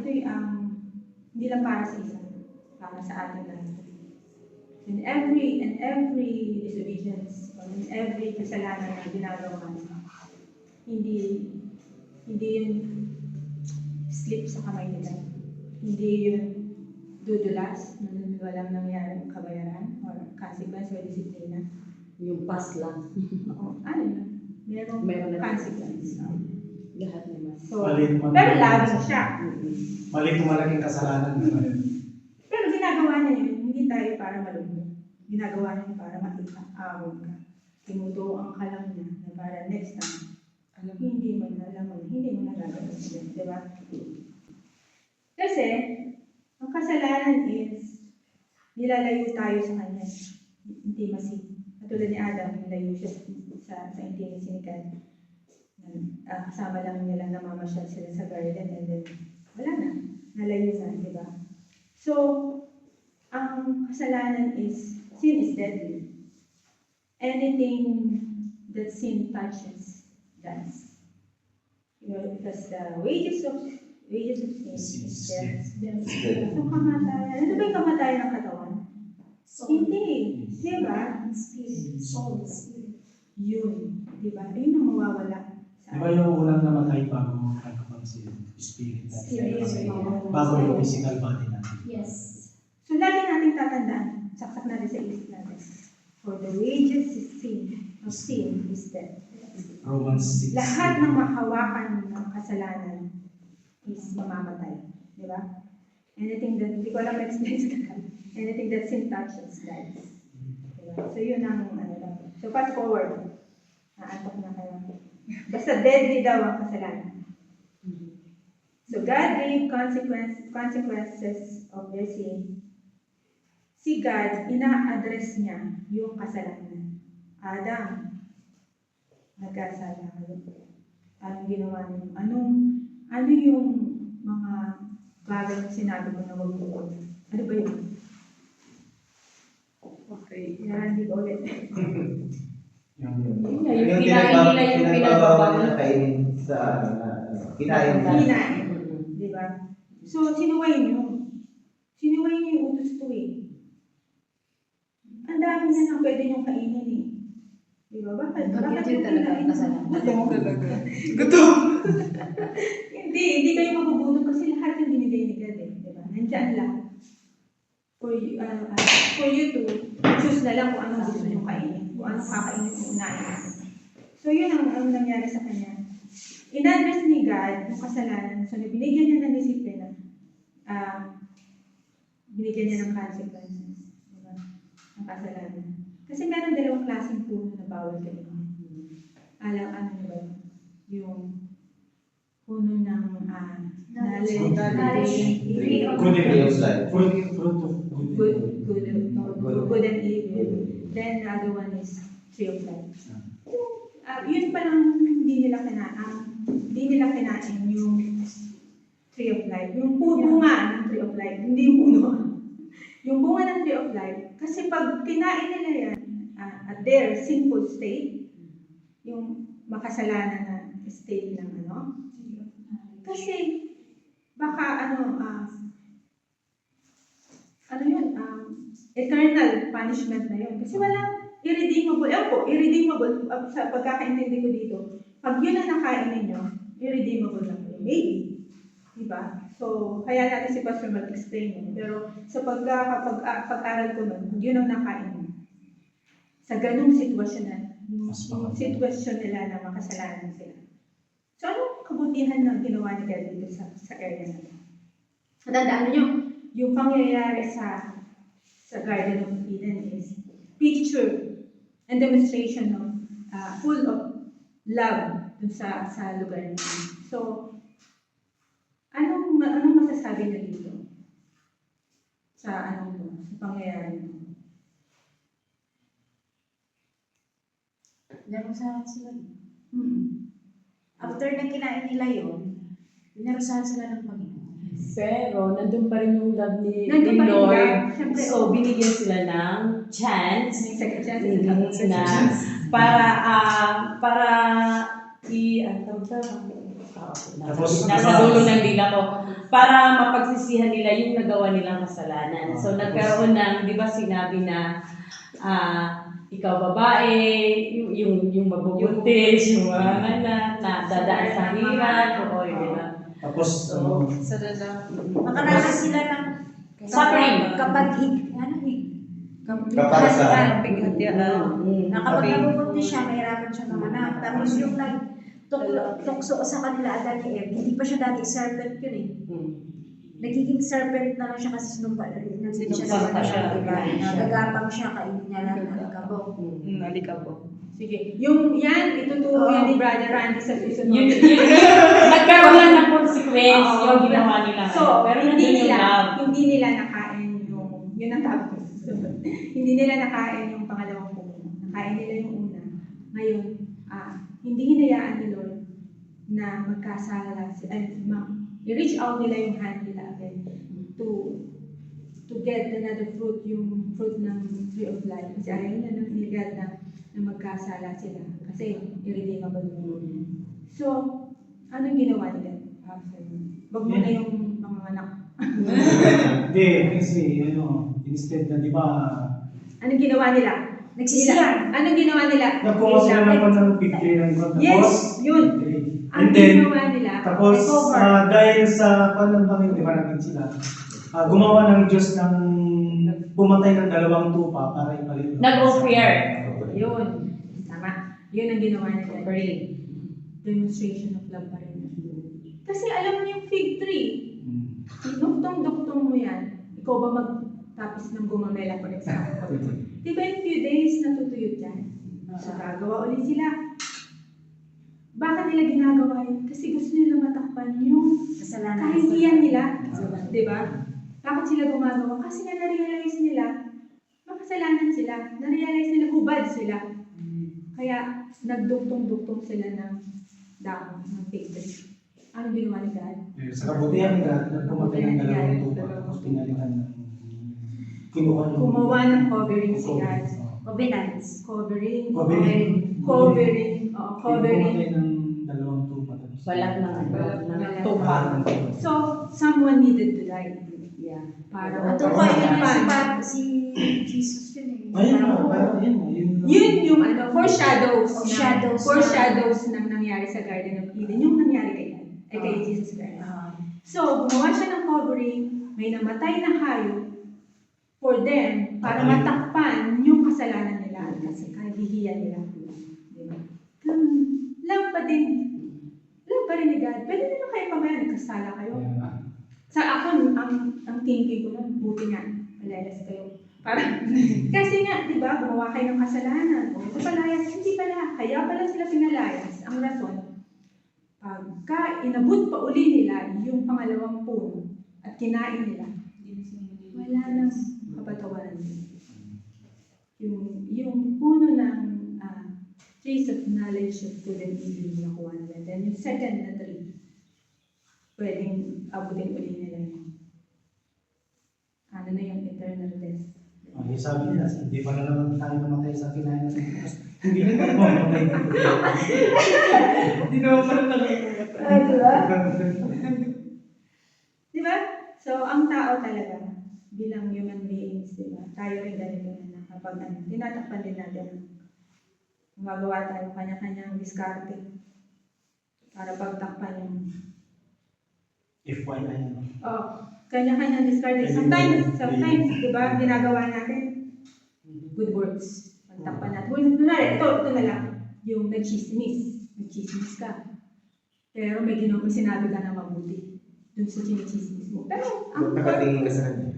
hindi lang para sa isa, para sa ating lahat. In every disobedience, or in every kasalanan na ginagawa hindi yun slip sa kamay nila. Hindi yun dudulas, walang nangyaring kabayaran or consequence or disiplina. Yung pass lang. Oo, ano yun? Merong Meron na. consequence. Lahat naman. So, Mali naman. pero loving siya. Mali kung malaking kasalanan naman. Pero ginagawa niya yun, hindi tayo para malungkot. Ginagawa niya yun para makita-awag ka. Tinutuan ka lang niya na para next time, hindi mo na alam mo, hindi mo na gagawin. Diba? Kasi, ang kasalanan is, nilalayo tayo sa kanya. Intimacy. Katulad ni Adam, nilayo siya sa intimacy ni God. Kasama lang nila na mamasyal sila sa garden and then, wala na. Nalayo na, di ba? So, ang kasalanan is, sin is deadly. Anything that sin touches, dies. You know, because the wages of sin is death. So, kamatayan. Ano ba yung kamatayan ng katawan? Hindi. Di ba? Yun. Di ba? Yun ang mawawala. Di ba yung unang namatay bago magkaroon si Spirit? Bago yung physical body natin. Yes. So, lagi nating tatandaan, saksak natin sa isip natin. For the wages of sin is death. Romans 6. Lahat ng mahawakan ng kasalanan is mamamatay. Di ba? Anything that, hindi ko alam explain sa Tagalog. Anything that sin touches dies. Diba? So, yun ang ano lang. So, fast forward. Naantok na kayo. Basta deadly daw ang kasalanan. So, God gave consequences of their sin. Si God, ina-address niya yung kasalanan. Adam, nagkasala kayo. Anong ginawa niyo? Ano yung mga bagay na sinabi mo na wag mo? Ano ba yun? Okay, hindi ko ulit. Yung Yung pinagbabawal na kainin sa kinain. Kinain. Di ba? So, sinuway niyo. Sinuway niyo yung utos to eh. Ang dami na nang pwede niyong kainin eh. Di ba? Bakit yung talaga ang kasalanan? Gutom. Hindi kayo magugutom kasi lahat yung binigay ni God eh. Di ba? Nandiyan lang. For you to choose na lang kung anong gusto niyong kainin. Kung anong kakainin kung unahin. So, yun ang nangyari sa kanya. In-address ni God yung kasalanan. So, binigyan niya ng disiplina. Binigyan niya ng consequences. Diba? Ang kasalanan. Kasi meron dalawang klaseng puno na bawal kainin. Ano ba? Yung puno ng knowledge, Good good and evil. Then the other one is tree of life. Yun pa lang hindi nila kinain yung tree of life. Yung bunga ng tree of life, hindi yung puno. Yung bunga ng tree of life, kasi pag kinain nila yan at their sinful state, yung makasalanan na state ng kasi baka eternal punishment na yun. Kasi walang irredeemable sa pagkakaintindi ko dito. Pag yun ang nakain ninyo, irredeemable lang yun. Maybe. Diba? So, kaya natin si Pastor mag-explain yun. Pero sa pag-aral ko nun, pag yun ang nakain nyo, sa ganung sitwasyon nila na makasalanan sila. So, anong kabutihan na ginawa ni God dito sa area na ito? Tandaan nyo, yung pangyayari sa Garden of Eden is picture and demonstration of full of love dun sa lugar niya. So, anong masasabi niyo dito? Sa pangyayari nito? Narusahan sila. After na kinain nila yun, narusahan sila ng Panginoon. Pero, nandun pa rin yung love ni Nandun pa rin yung Lord. love. Siyempre, So, binigyan sila ng chance second chance. na para Tapos, nasa dulo ng dila ko, para mapagsisihan nila yung nagawa nilang kasalanan. So, nagkaroon ng, di ba sinabi na, ikaw babae, yung mabubuntis, yung mga anak, na dadaan sa hirap, o di ba? Tapos, Makaranas sila ng Suffering. kapag Kaparasan. na kapag nabubuntis siya, mahirapan siya ng anak. Tapos yung tukso sa kanila Adan ni Eve, hindi pa siya dati serpent yun eh. Nagiging serpent na lang siya kasi sinumpa na rin siya Sinumpa siya, diba? kainin siya. Nagagapang siya, kainin niya lang ng alikabok. Sige. Yung yan, ituturo yan ni Brother Randy sa susunod. Yun, nagkaroon lang ng consequence yung ginawa nila. So, pero hindi nandun yung love. nila nakain yung, yun ang tapos. Hindi nila nakain yung pangalawang puno. Nakain nila yung una. Ngayon, hindi hinayaan ni Lord na magkasala i-reach out nila yung hand nila again to get another fruit, yung fruit ng tree of life. Kasi ayaw na ng God na magkasala sila. Kasi irredeemable yun. So, anong ginawa nila? Wag mo na yung mga anak. hindi, kasi, instead na, di ba, Anong ginawa nila? Nagsisiyan. Anong ginawa nila? nagkuha sila ng pagkakapigay ng God. Yes, yun. Ang And then, ginawa nila, Tapos, dahil sa panlambangin, di ba natin sila, gumawa ng Diyos ng pumatay ng 2 tupa para ipalit. Nag-offer. Yun. Tama. Yun ang ginawa niya. Offering. Demonstration of love pa rin. Kasi alam niyo yung fig tree. Duktong-duktong mo yan. Ikaw ba magtapos ng gumamela, for example? Di ba in few days natutuyot yan? So, gagawa ulit sila. Bakit nila ginagawa yun? Kasi gusto nila matakpan yung Kasalanan. kahihiyan nila. Di ba? Bakit sila gumagawa? Kasi nga na-realize nila, makasalanan sila. Na-realize nila, hubad sila. Kaya, nagduktong-duktong sila ng dahon, ng fig tree. Anong ginawa ni God? Sa kabutihan nila, pumatay ng 2 tupa, tapos pinalitan ng kinuha yung... Gumawa ng covering si God. Covenants. Covering. Covering. Covering. Oo, covering. Pumatay ng 2 tupa. tapos- Balat ng Ah, tupa. So, someone needed to die. Yeah. Para Ito pa yun si Jesus yun eh. Ayun na, parang yun. Yun yung foreshadows. Foreshadows ng nangyari sa Garden of Eden. Yung nangyari kay Jesus Christ. So, gumawa siya ng covering, may namatay na hayop for them para matakpan yung kasalanan nila kasi kahihiyan nila. Diba? Love pa rin ni God. Pwede naman kayo pamaya, nagkasala kayo. Sa ako, ang thinking ko nun, buti nga, malayas kayo. Kasi nga, di ba, gumawa kayo ng kasalanan. O, palayas, hindi pala. Kaya pala sila pinalayas. Ang rason, pagka inabot pa uli nila yung pangalawang puno at kinain nila, wala nang kapatawaran. Yung puno ng trees of knowledge of good and evil yung nakuha nila. Then yung second na tree, pwedeng abutin uli nila yun. Ano na yung eternal death. Yung sabi nila, hindi pa na naman tayo namatay sa kinain natin. Hindi na tayo mamatay. Hindi naman pala namatay. Diba? Diba? So, ang tao talaga, bilang human beings, diba? Tayo rin ganito na kapag tinatakpan din natin. Gumagawa tayo kanya-kanyang diskarte para pagtakpan yung FYI. kanya-kanyang diskarte. Sometimes, diba, ginagawa natin good works. Pagtakpan natin. Kunwari, ito na lang. Yung nag-chismis ka. Pero may sinabi ka na mabuti dun sa chinichismis mo. Pero, Nakatingin ka sa kanya.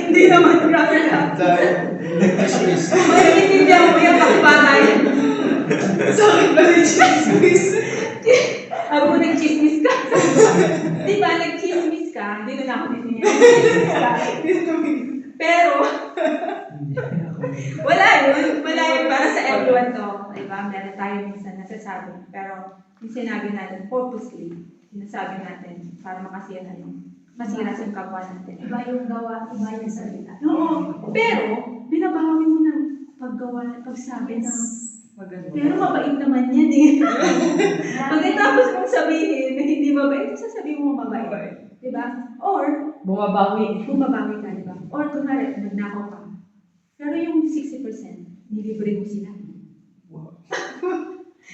hindi naman grabe lang. Maintindihan mo yung pagbatay. Sa akin ba nag-chismis? Ako nag-chismis ka. Di ba, nag-chismis ka? Hindi na ako pero, wala yun para sa everyone to. Diba? Meron tayo minsan nasasabi. Pero, yung sinabi natin purposely, sinasabi natin para masira sa kapwa natin. Iba yung gawa, iba yung salita. Oo. Pero, binabawi mo ng pagsabi ng pero mabait naman yan eh. Pagkatapos mong sabihin na hindi mabait, sasabihin mo mabait. Diba? Or, bumabawi ka, diba? Or, kunwari, nagnakaw ka. Pero yung 60%, nilibre mo sila.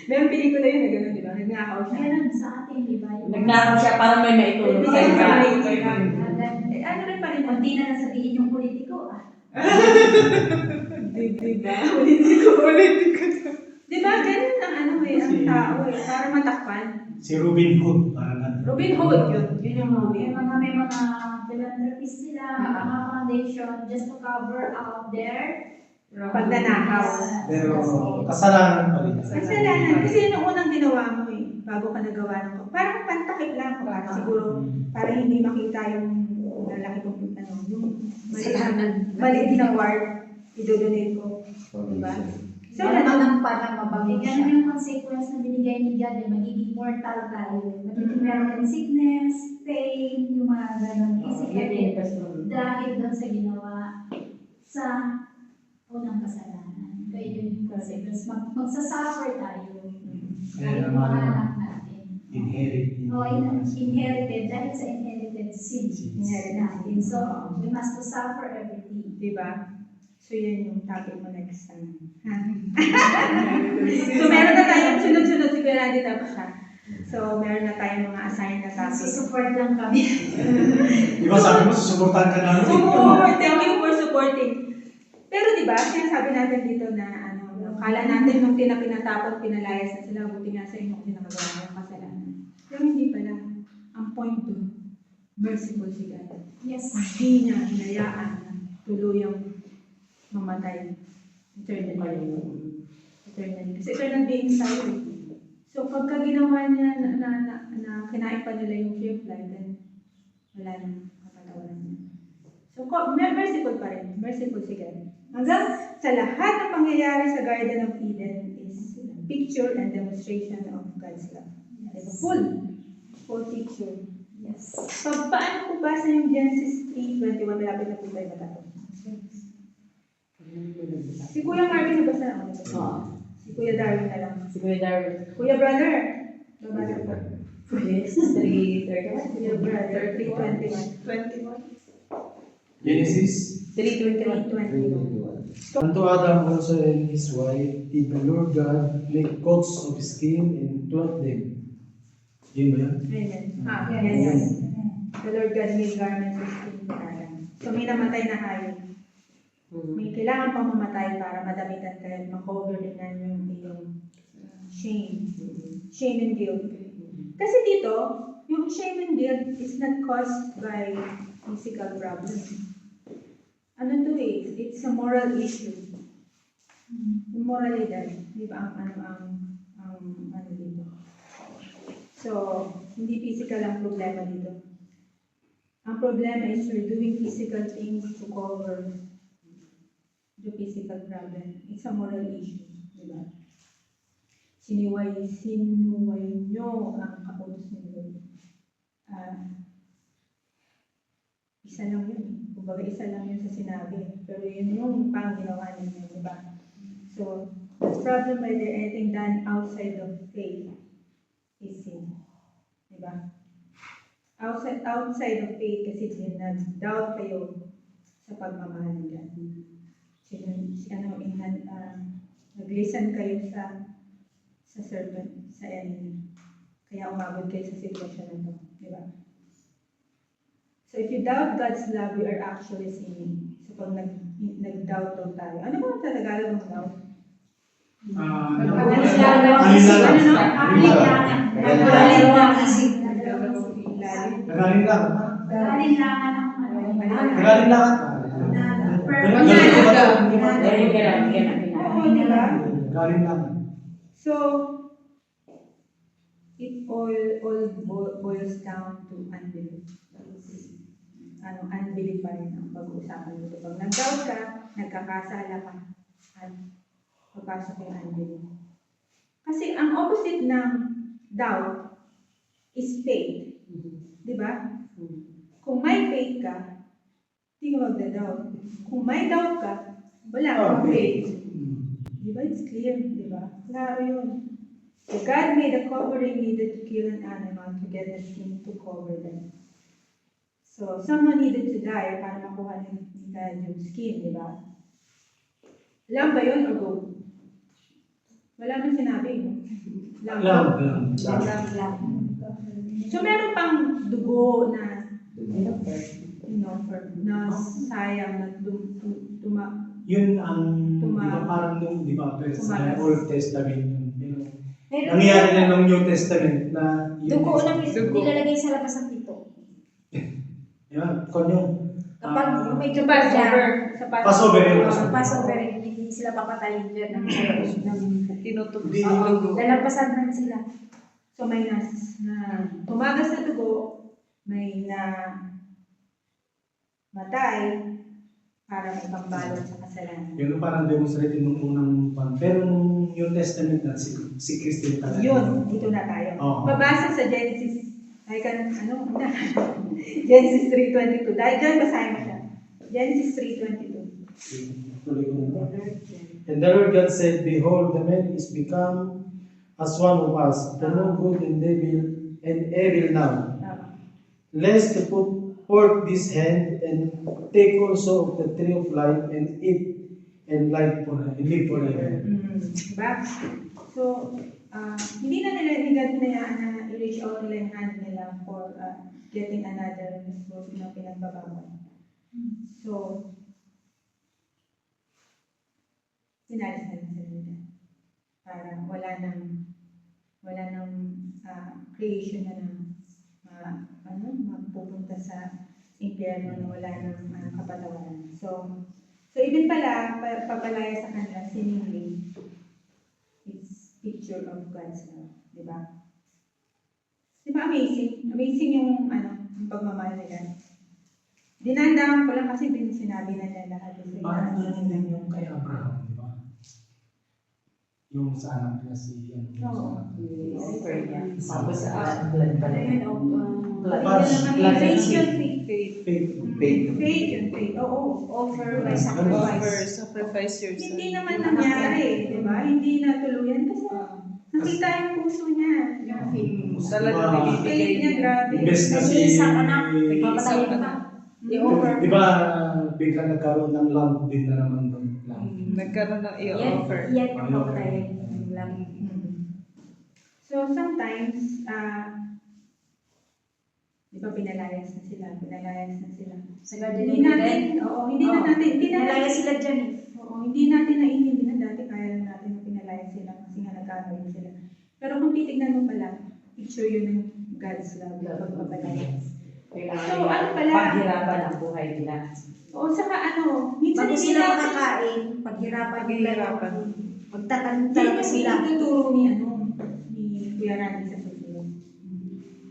Meron pelikula yun na gano'n, diba? Nagnakaw siya. Meron sa atin, iba yung... Nagnakaw siya para may maitulong sa iba. Ano rin pa rin? Hindi na nasabihin yung politiko ah. Diba? Politiko. Diba? Ganun ang ang tao para matakpan. Si Robin Hood, parang ano. Robin Hood, yun yung movie. May mga philanthropists sila, may mga foundation just to cover out their Pagnanakaw. Pero kasalanan pa rin. Kasalanan. Kasi yun ang unang ginawa mo bago ka nagawa ng parang pantakip lang. Para siguro, para hindi makita yung lalaki kong yung maliit na ward, idodonate ko. Diba? So, Parang mabangin. Ganun yung consequence na binigay ni God, magiging mortal tayo. Magiging meron ng sickness, pain, yung mga ganun. Dahil doon sa ginawa sa unang kasalanan. Kaya yun yung consequence. Magsasuffer tayo. Kahit mga anak natin. Inherited. Dahil sa inherited sin. Inherited natin. So, we must suffer everything. Diba? So yan yung topic mo next time. Ha? So meron na tayong sunod-sunod si Kuya Randy tapos siya. So meron na tayong mga assigned na topics. Susupport lang kami. Di ba sabi mo, susuportahan ka namin? Thank you for supporting. Pero di ba, sinasabi natin dito na kala natin nung pinatapon, pinalayas na sila, buti nga sa inyo kung pinakagawa ng kasalanan. Pero hindi pala. Ang point doon, merciful si God. Yes. Hindi niya hinayaan na tuluyang mamatay. Eternally. Kasi eternal being tayo. So pagka ginawa niya na kinain pa nila yung tree of life, then wala nang kapatawaran niya. So merciful pa rin. Merciful si God. Hanggang sa lahat ng pangyayari sa Garden of Eden is picture and demonstration of God's love. Like a full picture. Yes. Paano po basa yung Genesis 3:21? Malapit na po tayo matapos. Si Kuya Marvin nabasa ako. Oo. Si Kuya Darwin na lang. Si Kuya Darwin. Kuya Brother, nabasa po. Yes, 3:31. Kuya Brother, 3:21. Genesis 3:21. 3:21. Unto Adam also and his wife did the Lord God make coats of skin and clothed them. Yun ba yan? Amen. Yan. The Lord God made garments of skin for Adam. So may namatay na hayop. May kailangan pang mamatay para madamitan kayo at ma-cover din yung iyong shame. Shame and guilt. Kasi dito, yung shame and guilt is not caused by physical problems. Ano to eh? It's a moral issue. Yung moralidad. Di ba ano dito? So, hindi physical ang problema dito. Ang problema is you're doing physical things to cover the physical problem. It's a moral issue. Diba? Sinuway nyo ang kaputos ni Lord. Isa lang yun. Kumbaga isa lang yun sa sinabi. Pero yun yung pang ginawa ninyo. Diba? So, the problem whether anything done outside of faith is sin. Diba? Outside of faith kasi nag-doubt kayo sa pagmamahal ni God. Nag-listen kayo sa serpent, sa enemy. Kaya umabot kayo sa sitwasyon na to. Diba? So if you doubt God's love, you are actually sinning. So pag nag-doubt daw tayo, ano ba sa Tagalog ng doubt? So, it all boils down to unbelief. Unbelief pa rin ang pag-uusapan dito. Pag nag-doubt ka, nagkakasala ka, at papasok yung unbelief. Kasi ang opposite ng doubt is faith. Di ba? Kung may faith ka, hindi ka magda-doubt. Kung may doubt ka, wala kang faith. Di ba? It's clear, di ba? Klaro yun. So God made a covering needed to kill an animal to get the skin to cover them. So someone needed to die para makuha ni God yung skin, di ba? Lamb ba yun or goat? Wala nang sinabi, no? Lamb. So meron pang dugo na na sayang na yun ang, di ba parang nung, di ba, sa Old Testament, nangyayari na nung New Testament na Dugo lang nilalagay sa labas ng pito. Yan, kanyang Kapag may Passover yun. Passover, hindi sila papatayin dyan ng Tinutubo Hindi, sa dugo. lalampasan man sila. So may na tumagas na dugo, may na matay para may pambalot sa kasalanan. yun parang demonstrated nung unang pan. Pero nung New Testament na si Christine talaga. Yun, dito na tayo. Oo. Babasa sa Genesis, Genesis 3:22. Dahil dyan, basahin mo siya. Genesis 3:22. Tuloy ko na. And the Lord God said, Behold, the man is become as one of us, to know good and evil now. Lest to put forth this hand and take also of the tree of life and eat and live forever, and live forever. Diba? So, hindi na nila hinayaan na i-reach out nila yung hand nila for getting another resource na pinagbabawal. So, sinalis na lang sila nila. Para wala nang creation na magpupunta sa impyerno na wala nang kapatawaran. So even pala, papalaya sa kanila, seemingly, it's picture of God's love. Diba? Diba amazing? Amazing yung pagmamahal nila. Dinandaan ko lang kasi sinabi na nila lahat. Parang din yung kay Abraham, di ba? Yung sa anak niya si Oo. Offer niya. Tapos sa blood pa rin. Faith. Oo. Offer by Offer, sacrifice. sacrifice yourself. Hindi naman nangyari, di ba? Hindi natuluyan kasi nakita yung puso niya. Talagang Faith binibigay niya, grabe. Imbes na si... Nag-iisang anak, Nag-iisang papatayin anak. pa. I-offer. Di ba biglang nagkaroon ng lamp din na naman doon? Nagkaroon ng i-offer. Yan ang papatayin. Yung lang. So sometimes, di ba pinalayas na sila. Sa Garden Hindi of natin, Eden. hindi natin, Nalaya sila dyan eh. hindi natin naiintindihan dati kaya lang natin na pinalayas sila kasi nga nagkakaroon sila. Pero kung titignan mo pala, picture yun ng God's love, pagpapalayas. Kailangan So, nila ano pala? paghirapan ang buhay nila. O saka minsan Bago hindi sila natin, makakain, paghirapan nila. Paghirapan. Magtatanim hindi talaga natin sila. ituturo ni Kuya Randy sa susunod.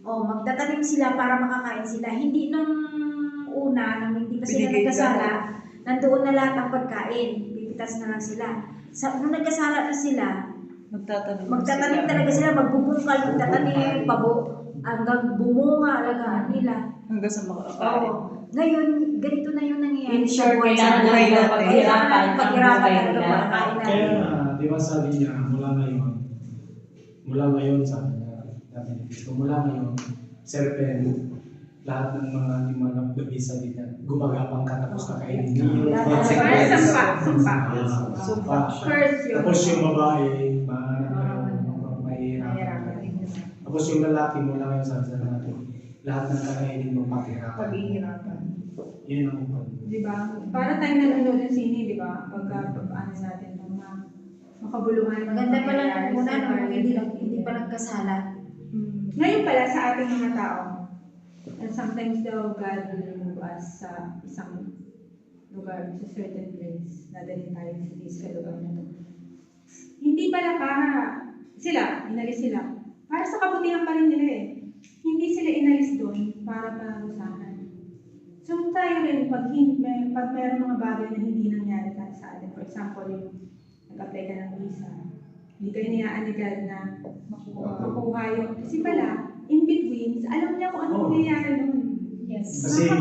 Magtatanim sila para makakain sila. Hindi nung una, nung hindi pa sila Binigay nagkasala, nandoon na lahat ang pagkain. Pipitas na lang sila. Nung nagkasala na sila, magtatanim talaga sila, magbubungkal, magtatanim, hanggang bumunga, alagaan nila. Hanggang sa makakain. Ngayon, ganito na yung nangyayari. In short, Sa buhay kailangan natin. nila paghirapan ang Paghirapan buhay talaga nila. makakain Kaya natin. nga, di ba sabi niya, mula ngayon sabi niya, mula ngayon, serpent, lahat ng mga limanap gabi sa din gumagapang ka tapos kakainin niyo yung Parang consequence. sumpa. Curse yun. Tapos yung babae, mahihirapan. Tapos yung lalaki, mula ngayon sabi sa natin, lahat ng kakainin mo paghihirapan. Yun ang upan. Di ba? Para tayo nanonood ng sine, di ba? Pag-ano natin, makabuluhan. Maganda pala nung una, nung hindi pa nagkasala. Ngayon pala sa ating mga tao, and sometimes daw God will remove us sa isang lugar, sa certain place, dadalhin tayo sa lugar na ito. Hindi pala para sila, inalis sila. Para sa kabutihan pa rin nila eh. Hindi sila inalis doon para parusahan. So tayo rin, pag mayroong mga bagay na hindi nangyari sa atin, for example, yung nag-apply ka ng visa, hindi kayo niyaan ni God na makuha yung, kasi pala, in between, alam niya kung ano nangyayari nun. Yes. Kasi,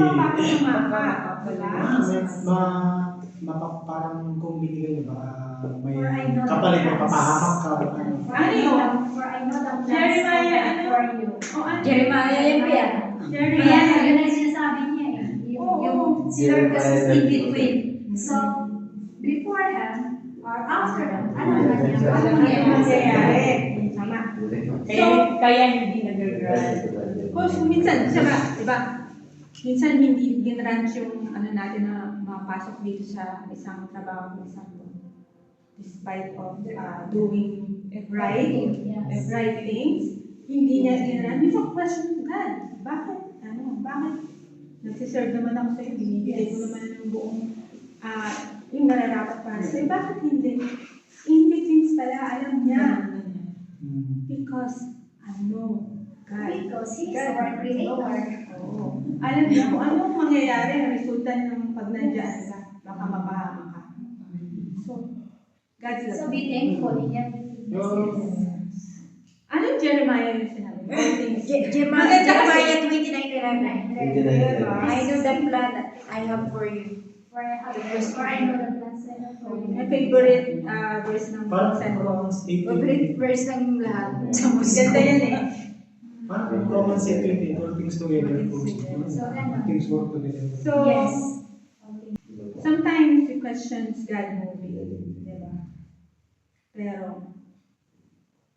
Parang kung binigay niyo ba, may For I know kapalit the na plans. papahamak ka. Ano yun? For I know the plans Jeremiah, I have for you. Jeremiah yan ba yan? Jeremiah. Yun ang sinasabi niya eh. Yung sila kasi in between. So, beforehand or after that, ano na niya? Ano Mangyayari. Tama. Kaya hindi nag-grant. Kung minsan, diba? Minsan hindi ginrant yung natin na mapasok dito sa isang trabaho, for example. Despite of doing right things, hindi niya ginrant. Minsan question God, bakit? Bakit? Nagsiserve naman ako sa'yo, binibigay ko naman yung buong yung nararapat para sa'yo. Bakit hindi? In between pala, alam niya. Because I know God. Because He is our creator. Oo. Alam niya kung anong mangyayari na resulta ng pag nandiyan ka, baka mapahama ka. So, God's love. So, be thankful. Yan. Anong Jeremiah yung sinabi? Jeremiah 29:11. 29:11. I know the plan that I have for you. For I know the plans I have for you. My favorite verse ng Parang San Juan. Romans 8:28. Favorite verse ng lahat. Sa Ganda yan eh. Parang Romans 8:28, all things together. So, ano? Things work together. So, Yes. sometimes we questions God movie, di ba? Pero,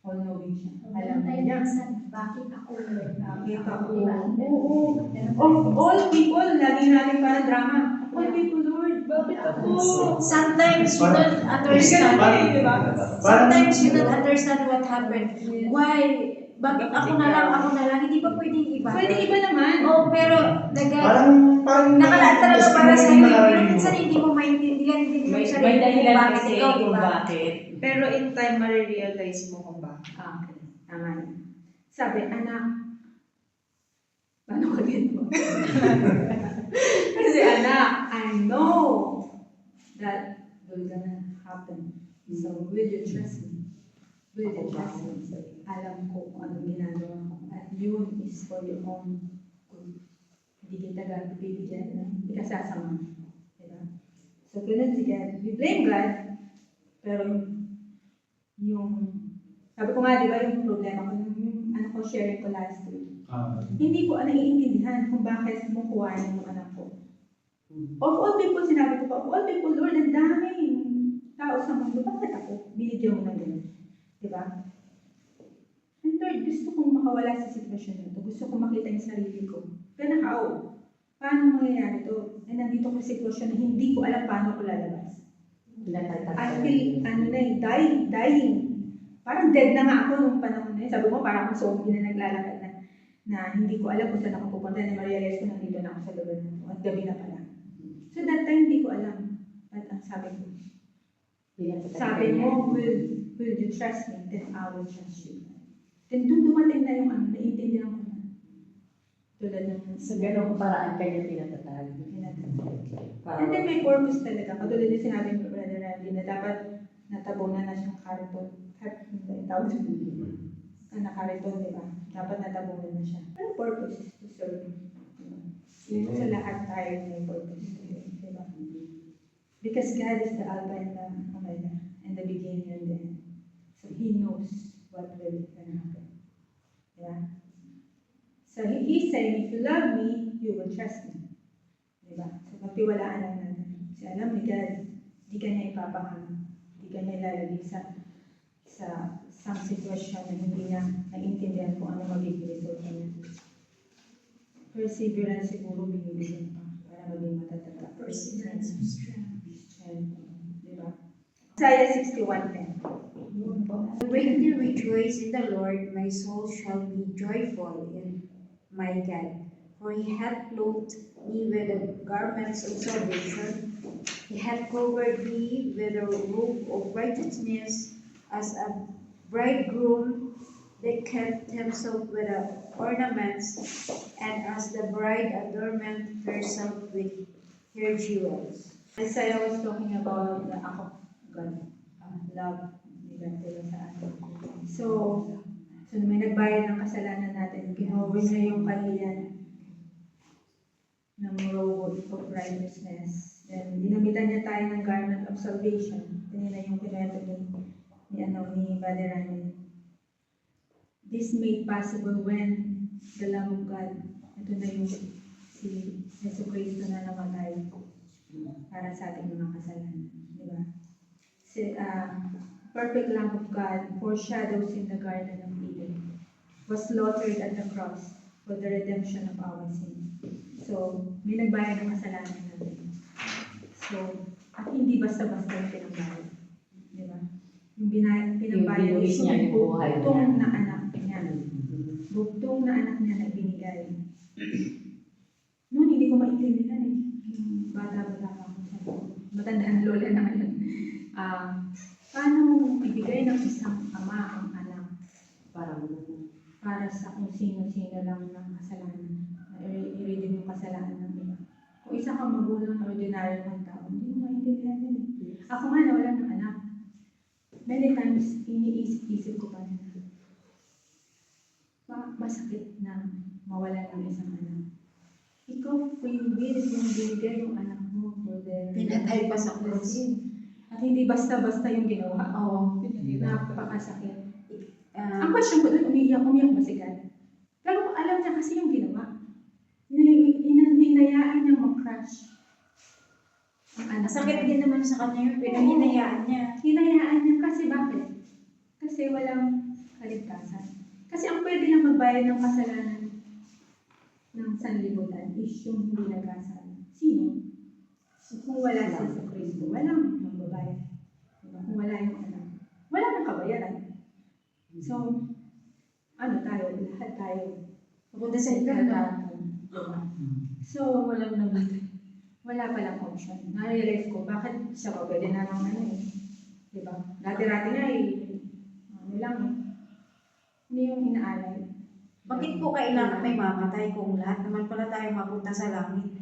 all-knowing siya. Alam niya. Bakit ako Lord? Bakit ako? Oo. Of all people, lagi natin parang drama. All people, Lord, bakit ako? Sometimes you don't understand. Di ba? Sometimes you don't understand what happened. Why? Bakit ako na lang? Hindi ba pwedeng iba? Pwede iba naman. Oh, pero Parang nakalaan talaga para sa iyo. Pero nararamdaman minsan hindi mo maintindihan, hindi mo May sarili mo dahilan bakit kasi ikaw, di kung ba? bakit. Pero in time, marirealize mo kung bakit. Okay. Tama yan. Sabi, anak, paano ka ganito? Kasi anak, I know that will gonna happen. So, will you trust me? Will you trust me? So, alam ko kung anong ginagawa ko. At yun is for your own good. Hindi kita bibigyan, hindi ka sasama. Diba? So, ganun si God. We blame God, pero yung sabi ko nga, di ba, yung problema ko, yung ano ko, sharing ko last week. Hindi ko naiintindihan kung bakit mo kuhain yung anak ko. Of all people, sinabi ko pa, of all people, Lord, ang daming tao sa mundo, bakit ako? Binigyan mo ng ganun. Di ba? And Lord, gusto kong makawala sa sitwasyon na ito. Gusto kong makita yung sarili ko. Pero how? Paano mangyayari ito? Eh, nandito ko sa sitwasyon na hindi ko alam paano ko lalabas. I feel, dying. Parang dead na nga ako nung panahon na yun. Sabi mo, parang akong zombie na naglalakad na hindi ko alam kung saan ako pupunta, na ma-realize ko nandito na ako sa lugar na ito. At gabi na pala. So that time, hindi ko alam. At ang sabi mo, will you trust me? Then I will trust you. Then doon dumating na yung naiintindihan ko na. Tulad ng Sa ganong paraan kanya pinatatag. And then may purpose talaga. Katulad yung sinabi mo, Brother Randy, na dapat natabunan na siyang kariton. Nakariton, di ba? Dapat natabunan na siya. Ano purpose is to serve? Diba? Sa lahat tayo may purpose. Di ba? Because God is the Alpha and the Omega, and the beginning and the end. So He knows what will happen. Yeah? So He's saying, if you love me, you will trust me. Diba? So magtiwalaan lang natin. Kasi alam ni God, di ka niya ipapahama. Di ka niya ilalagay sa some sitwasyon na hindi niya naintindihan kung ano magiging result niya. Perseverance siguro binibigyan pa para maging matatag. Perseverance and strength. Diba? Isaiah 61:10. Greatly rejoice in the Lord, my soul shall be joyful in my God. For He hath clothed me with the garments of salvation. He hath covered me with a robe of righteousness, as a bridegroom decketh himself with ornaments, and as the bride adorneth herself with her jewels. Isaiah was talking about the act of God, love ni God sa atin. So may nagbayad ng kasalanan natin, kinuha niya yung kahiyan ng robe of righteousness. Then, dinamitan niya tayo ng garment of salvation. Yan na yung pinwento ni Brother Randy. This made possible when the love of God, ito na yung si Yesu Cristo na namatay para sa ating mga kasalanan. Diba? Perfect Lamb of God foreshadows in the Garden of Eden, was slaughtered at the cross for the redemption of our sins. So, may nagbayad ng kasalanan natin. So, at hindi basta-basta yung pinagbayad. Diba? Yung pinagbayad is yung bugtong na anak niya. Bugtong na anak niya na ibinigay. Noon, hindi ko maintindihan eh. Yung bata-bata pa ako. Matandaan lola na ngayon. Paano ibigay ng isang ama ang anak para sa kung sino-sino lang ng kasalanan? I-redeem yung kasalanan ng iba. Kung isa kang magulang na ordinary ng tao, hindi mo maintindihan yun eh. Ako nga nawala ng anak. Many times, iniisip ko pa na masakit na mawala ng isang anak. Ikaw, free will yung binigay yung anak mo for the Pinatay pa sa cross. At hindi basta-basta yung ginawa. Oo. Napakasakit. Ang question ko doon, umiyak ba si God? Pero alam niya kasi yung ginawa. Hinayaan niya mag-crush ang anak Masakit din naman sa kanya yun, pero hinayaan niya. Hinayaan niya kasi bakit? Kasi walang kaligtasan. Kasi ang pwede lang magbayad ng kasalanan ng sanlibutan is yung hindi nagkasala. Sino? Kung wala si Yesu Cristo, walang magbabayad. Diba? Kung wala yung anak, wala nang kabayaran. So, ano tayo, lahat tayo. Pupunta sa ilan, no? Diba? So, walang nabatay. Wala palang option. Na-realize ko, bakit siya pa pwede na naman ano eh. Diba? Dati-dati nga eh, ano lang eh. Hindi yung inaalay. Bakit po kailangan may mamatay kung lahat naman pala tayo mapunta sa langit?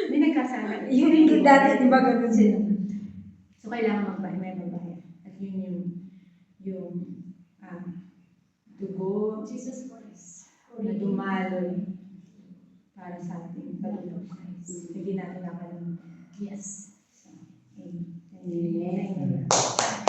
May nagkasala. Yun yung dati, di ba ganun sila? So, kailangan may magbayad. At yun yung dugo Jesus Christ. na dumaloy para sa ating kaluluwa. Hindi natin nakalimutan. Yes. So, amen. Amen.